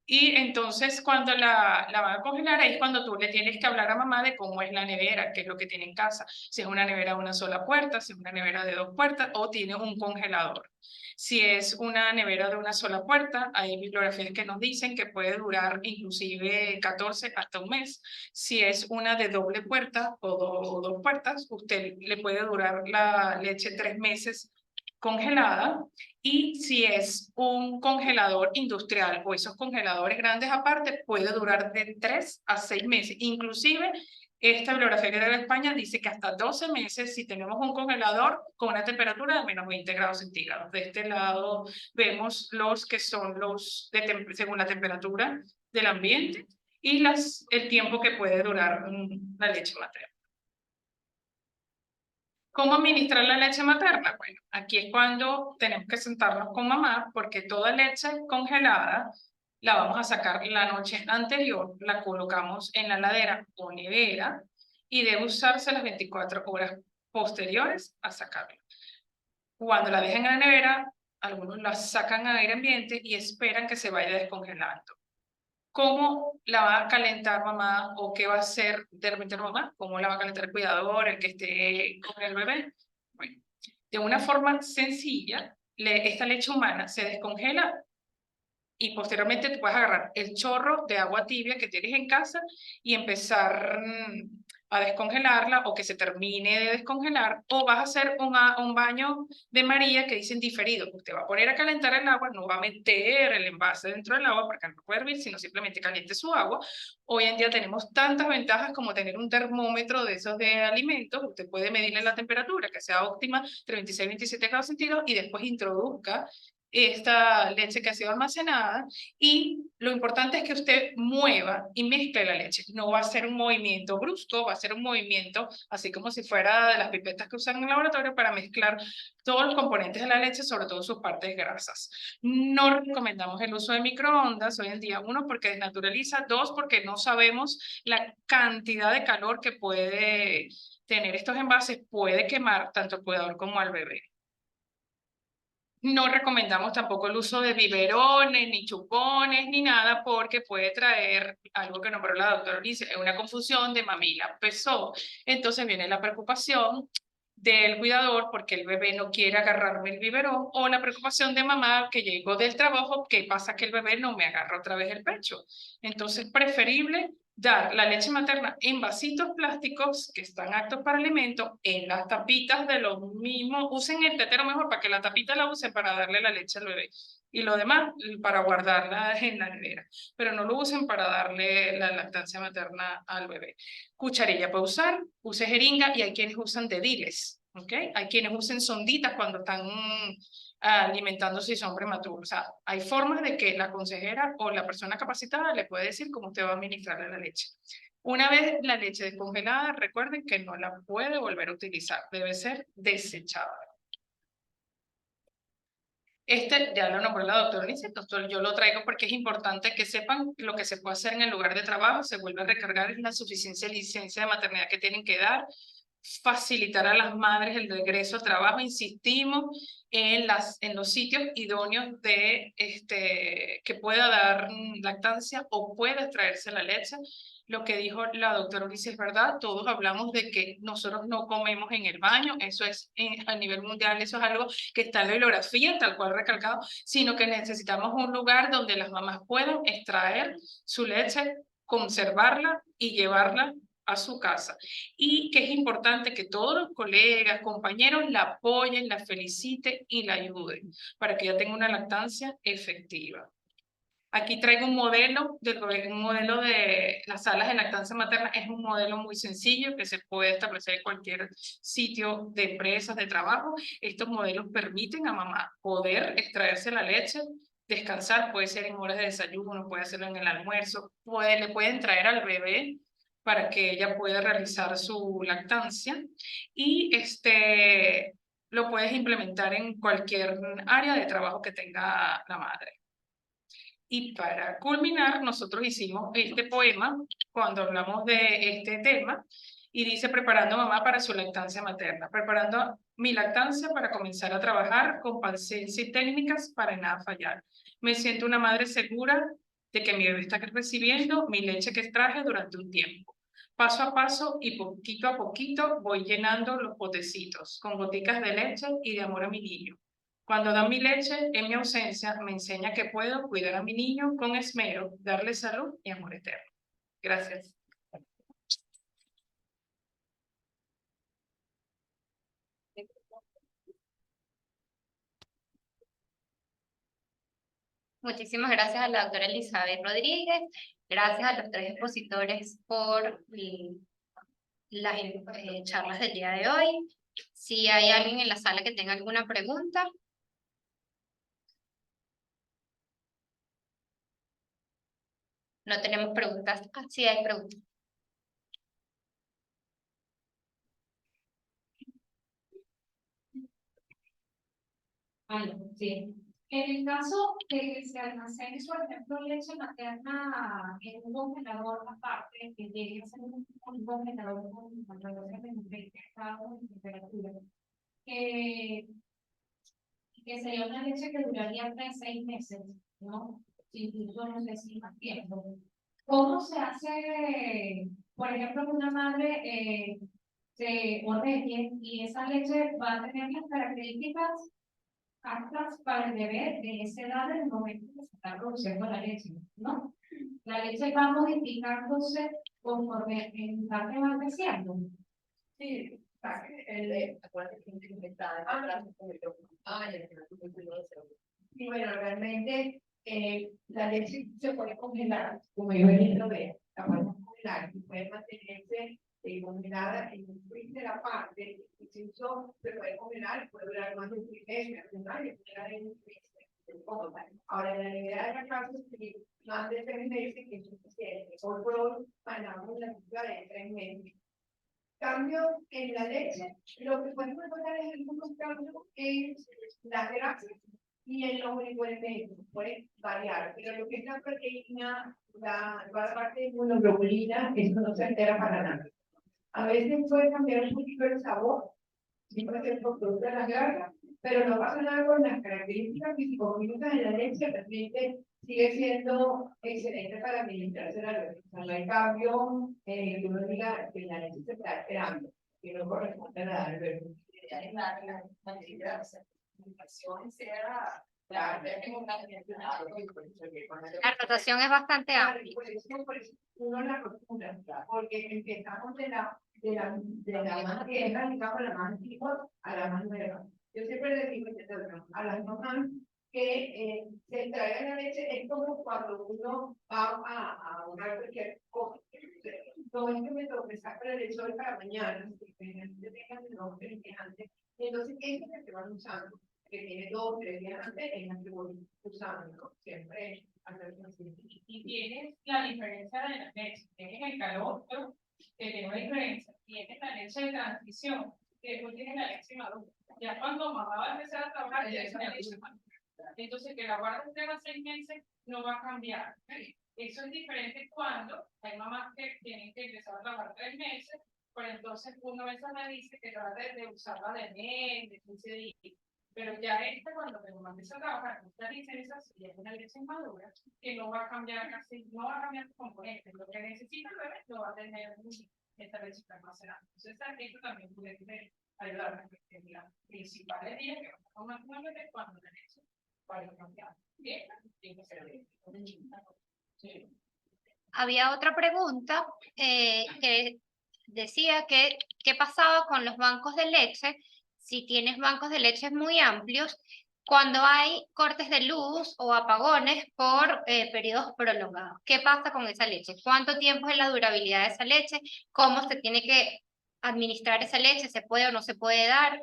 Y entonces cuando la van a congelar, ahí es cuando tú le tienes que hablar a mamá de cómo es la nevera, qué es lo que tiene en casa, si es una nevera de una sola puerta, si es una nevera de 2 puertas o tiene un congelador. Si es una nevera de una sola puerta, hay bibliografías que nos dicen que puede durar inclusive 14 hasta un mes. Si es una de doble puerta o 2 puertas, usted le puede durar la leche 3 meses congelada. Y si es un congelador industrial o esos congeladores grandes aparte, puede durar de 3 a 6 meses. Inclusive, esta bibliografía que da de España dice que hasta 12 meses si tenemos un congelador con una temperatura de menos 20 grados centígrados. De este lado vemos los que son los según la temperatura del ambiente y el tiempo que puede durar la leche materna. ¿Cómo administrar la leche materna? Bueno, aquí es cuando tenemos que sentarnos con mamá, porque toda leche congelada la vamos a sacar la noche anterior, la colocamos en la heladera o nevera y debe usarse las 24 horas posteriores a sacarla. Cuando la dejan en la nevera, algunos la sacan a aire ambiente y esperan que se vaya descongelando. ¿Cómo la va a calentar mamá o qué va a hacer de repente mamá? ¿Cómo la va a calentar el cuidador, el que esté con el bebé? Bueno, de una forma sencilla, esta leche humana se descongela y posteriormente tú puedes agarrar el chorro de agua tibia que tienes en casa y empezar a descongelarla o que se termine de descongelar, o vas a hacer un baño de María que dicen diferido. Usted va a poner a calentar el agua, no va a meter el envase dentro del agua para que no pueda hervir, sino simplemente caliente su agua. Hoy en día tenemos tantas ventajas como tener un termómetro de esos de alimentos. Usted puede medirle la temperatura que sea óptima, entre 26 y 27 grados centígrados, y después introduzca esta leche que ha sido almacenada, y lo importante es que usted mueva y mezcle la leche. No va a ser un movimiento brusco, va a ser un movimiento así como si fuera de las pipetas que usan en el laboratorio para mezclar todos los componentes de la leche, sobre todo sus partes grasas. No recomendamos el uso de microondas hoy en día, uno, porque desnaturaliza, dos, porque no sabemos la cantidad de calor que puede tener estos envases, puede quemar tanto al cuidador como al bebé. No recomendamos tampoco el uso de biberones, ni chupones, ni nada, porque puede traer algo que nombró la doctora Ulises, una confusión de mamila pesó. Entonces viene la preocupación del cuidador porque el bebé no quiere agarrarme el biberón, o la preocupación de mamá que llegó del trabajo, ¿qué pasa que el bebé no me agarra otra vez el pecho? Entonces, preferible dar la leche materna en vasitos plásticos que están aptos para alimento, en las tapitas de los mismos. Usen el tetero mejor para que la tapita la usen para darle la leche al bebé, y lo demás para guardarla en la nevera, pero no lo usen para darle la lactancia materna al bebé. Cucharilla puede usar, use jeringa, y hay quienes usan dediles, ¿ok? Hay quienes usen sonditas cuando están alimentándose y son prematuros. O sea, hay formas de que la consejera o la persona capacitada le puede decir cómo usted va a administrarle la leche. Una vez la leche descongelada, recuerden que no la puede volver a utilizar, debe ser desechada. Este ya lo nombró la doctora Ulises, doctor, yo lo traigo porque es importante que sepan lo que se puede hacer en el lugar de trabajo. Se vuelve a recargar la suficiencia de licencia de maternidad que tienen que dar, facilitar a las madres el regreso al trabajo. Insistimos en los sitios idóneos de que pueda dar lactancia o pueda extraerse la leche. Lo que dijo la doctora Ulises es verdad, todos hablamos de que nosotros no comemos en el baño, eso es a nivel mundial, eso es algo que está en la bibliografía, tal cual recalcado, sino que necesitamos un lugar donde las mamás puedan extraer su leche, conservarla y llevarla a su casa. Y que es importante que todos los colegas, compañeros la apoyen, la feliciten y la ayuden para que ella tenga una lactancia efectiva. Aquí traigo un modelo de las salas de lactancia materna. Es un modelo muy sencillo que se puede establecer en cualquier sitio de empresas, de trabajo. Estos modelos permiten a mamá poder extraerse la leche, descansar, puede ser en horas de desayuno, puede hacerlo en el almuerzo, le pueden traer al bebé para que ella pueda realizar su lactancia, y lo puedes implementar en cualquier área de trabajo que tenga la madre. Y para culminar, nosotros hicimos este poema cuando hablamos de este tema, y dice: preparando a mamá para su lactancia materna, preparando mi lactancia para comenzar a trabajar con paciencia y técnicas para nada fallar. Me siento una madre segura de que mi bebé está recibiendo mi leche que extraje durante un tiempo. Paso a paso y poquito a poquito voy llenando los potecitos con goticas de leche y de amor a mi niño. Cuando dan mi leche en mi ausencia, me enseña que puedo cuidar a mi niño con esmero, darle salud y amor eterno. Gracias. Muchísimas gracias a la doctora Elizabeth Rodríguez, gracias a los tres expositores por las charlas del día de hoy. Si hay alguien en la sala que tenga alguna pregunta. No tenemos preguntas. Ah, sí hay preguntas. Ah, no, sí. En el caso de que se almacene, por ejemplo, leche materna en un congelador aparte, que llegue a ser un congelador con alrededor de 20 grados de temperatura, que sería una leche que duraría 3 a 6 meses, ¿no? Incluso no sé si más tiempo. ¿Cómo se hace, por ejemplo, que una madre se ordeñe y esa leche va a tener las características aptas para el bebé de esa edad en el momento que se está produciendo la leche, ¿no? La leche va modificándose conforme el padre va creciendo. Sí, acuérdate que está y bueno, realmente la leche se puede congelar, como yo lo veo, la podemos congelar y puede mantenerse congelada en un freezer aparte, incluso se puede congelar y puede durar más de un trimestre, un año, congelar en un freezer. Ahora, la idea de la casa es que más de 3 meses que es suficiente. Hoy por hoy manejamos la cifra de 3 meses. Cambio en la leche, lo que podemos encontrar es algunos cambios en las grasas y en los oligoelementos, puede variar, pero lo que es la proteína, la parte de inmunoglobulina, eso no se altera para nada. A veces puede cambiar un poquito el sabor, sí puede ser por producto de la grasa, pero no pasa nada con las características fisicoquímicas de la leche, realmente sigue siendo excelente para administrarse la leche. O sea, no hay cambio que uno diga que la leche se está alterando, que no corresponde a la edad. La rotación es bastante amplia. Por eso uno la rotula, porque empezamos de la más vieja, digamos, la más antigua a la más nueva. Yo siempre le digo a las mamás que se traiga la leche es como cuando uno va a ahorrar cualquier cosa. No es que me toque sacar la leche hoy para mañana, que tengan los antes. Entonces, esa es la que van usando, que tiene 2 o 3 días antes, es la que voy usando, ¿no? Siempre hacer así. Y tienes la diferencia de la leche, tienes el calor, ¿no? Que tiene una diferencia, tienes la leche de transición, que después tienes la leche madura. Ya cuando mamá va a empezar a trabajar, ya es la leche madura. Entonces, que la guarda usted a 6 meses no va a cambiar. Eso es diferente cuando hay mamás que tienen que empezar a trabajar 3 meses, pero entonces uno a veces me dice que trate de usarla de mes, de 15 días. Pero ya cuando mi mamá empieza a trabajar, usted dice esa es una leche madura, que no va a cambiar casi, no va a cambiar su componente. Lo que necesita el bebé lo va a tener esta leche almacenada. Entonces, eso también puede ayudar a que la principal día que vamos a tomar una bebé cuando la leche vaya a cambiar. Bien, tiene que ser sí. Había otra pregunta que decía que qué pasaba con los bancos de leche, si tienes bancos de leche muy amplios, cuando hay cortes de luz o apagones por periodos prolongados. ¿Qué pasa con esa leche? ¿Cuánto tiempo es la durabilidad de esa leche? ¿Cómo se tiene que administrar esa leche? ¿Se puede o no se puede dar?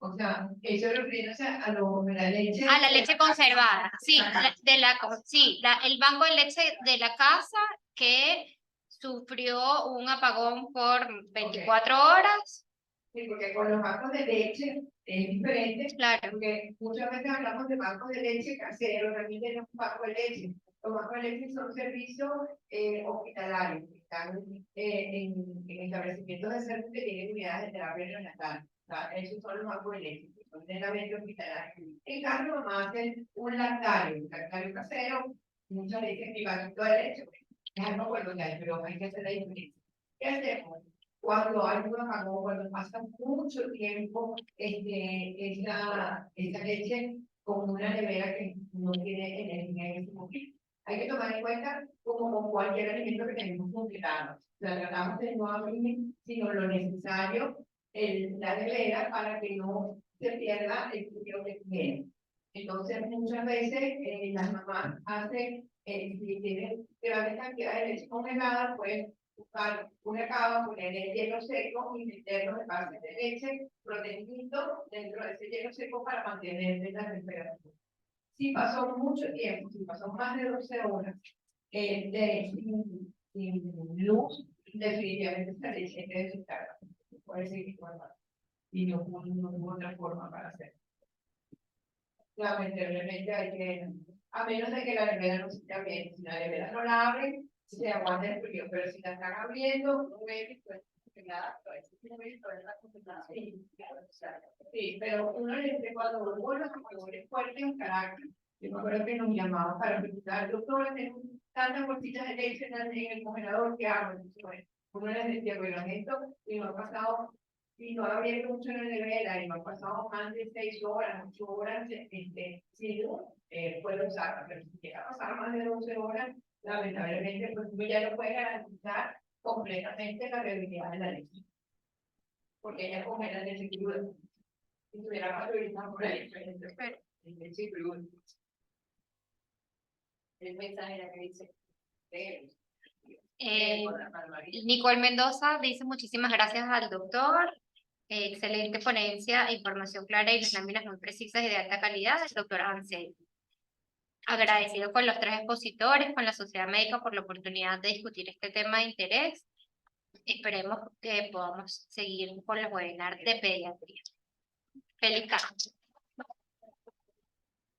O sea, eso refiriéndose a la leche. A la leche conservada, sí, el banco de leche de la casa que sufrió un apagón por 24 horas. Sí, porque con los bancos de leche es diferente, Claro. porque muchas veces hablamos de bancos de leche caseros, también tenemos bancos de leche. Los bancos de leche son servicios hospitalarios, que están en establecimientos de salud que tienen unidades de terapia neonatal. O sea, esos son los bancos de leche, que son netamente hospitalarios. En cambio, vamos a hacer un lactario casero, muchas veces mi banquito de leche, ya no recuerdo ya, pero hay que hacer la diferencia. ¿Qué hacemos? Cuando hay un apagón, cuando pasa mucho tiempo, esa leche con una nevera que no tiene energía en ese momento. Hay que tomar en cuenta, como con cualquier alimento que tenemos congelado. O sea, tratamos de no abrir, sino lo necesario, la nevera para que no se pierda el fluido que tiene. Entonces, muchas veces las mamás hacen, si tienen grandes cantidades de leche congelada, pues buscar una cava, poner el hielo seco y meterlo en bases de leche, protegido dentro de ese hielo seco para mantener la temperatura. Si pasó mucho tiempo, si pasó más de 12 horas sin luz, definitivamente esta leche hay que descargar. Puede seguir guardando. Y no hubo otra forma para hacerlo. lamentablemente hay que, a menos de que la nevera no se esté abriendo, si la nevera no la abren, se aguanta el frío, pero si la están abriendo, no ven, pues, nada, pues, no ven, pues, la cosa. Sí, claro, o sea, sí, pero uno cuando uno es fuerte en carácter, yo me acuerdo que nos llamaban para preguntar, doctor, tengo tantas bolsitas de leche en el congelador, ¿qué hago? Entonces, bueno, uno les decía, bueno, esto, y no ha pasado, y no ha abierto mucho en la nevera, y no ha pasado más de 6 horas, 8 horas, sí, puedo usarla, pero si llega a pasar más de 12 horas, lamentablemente, pues uno ya no puede garantizar completamente la viabilidad de la leche. Porque ella congela leche cruda. Si tuviera pasteurizado por ahí, leche cruda. El mensaje era que dice, Nicole Mendoza dice muchísimas gracias al doctor. Excelente ponencia, información clara y las láminas muy precisas y de alta calidad del doctor Ansel. Agradecido con los 3 expositores, con la sociedad médica por la oportunidad de discutir este tema de interés. Esperemos que podamos seguir con los webinars de pediatría. Feliz tarde.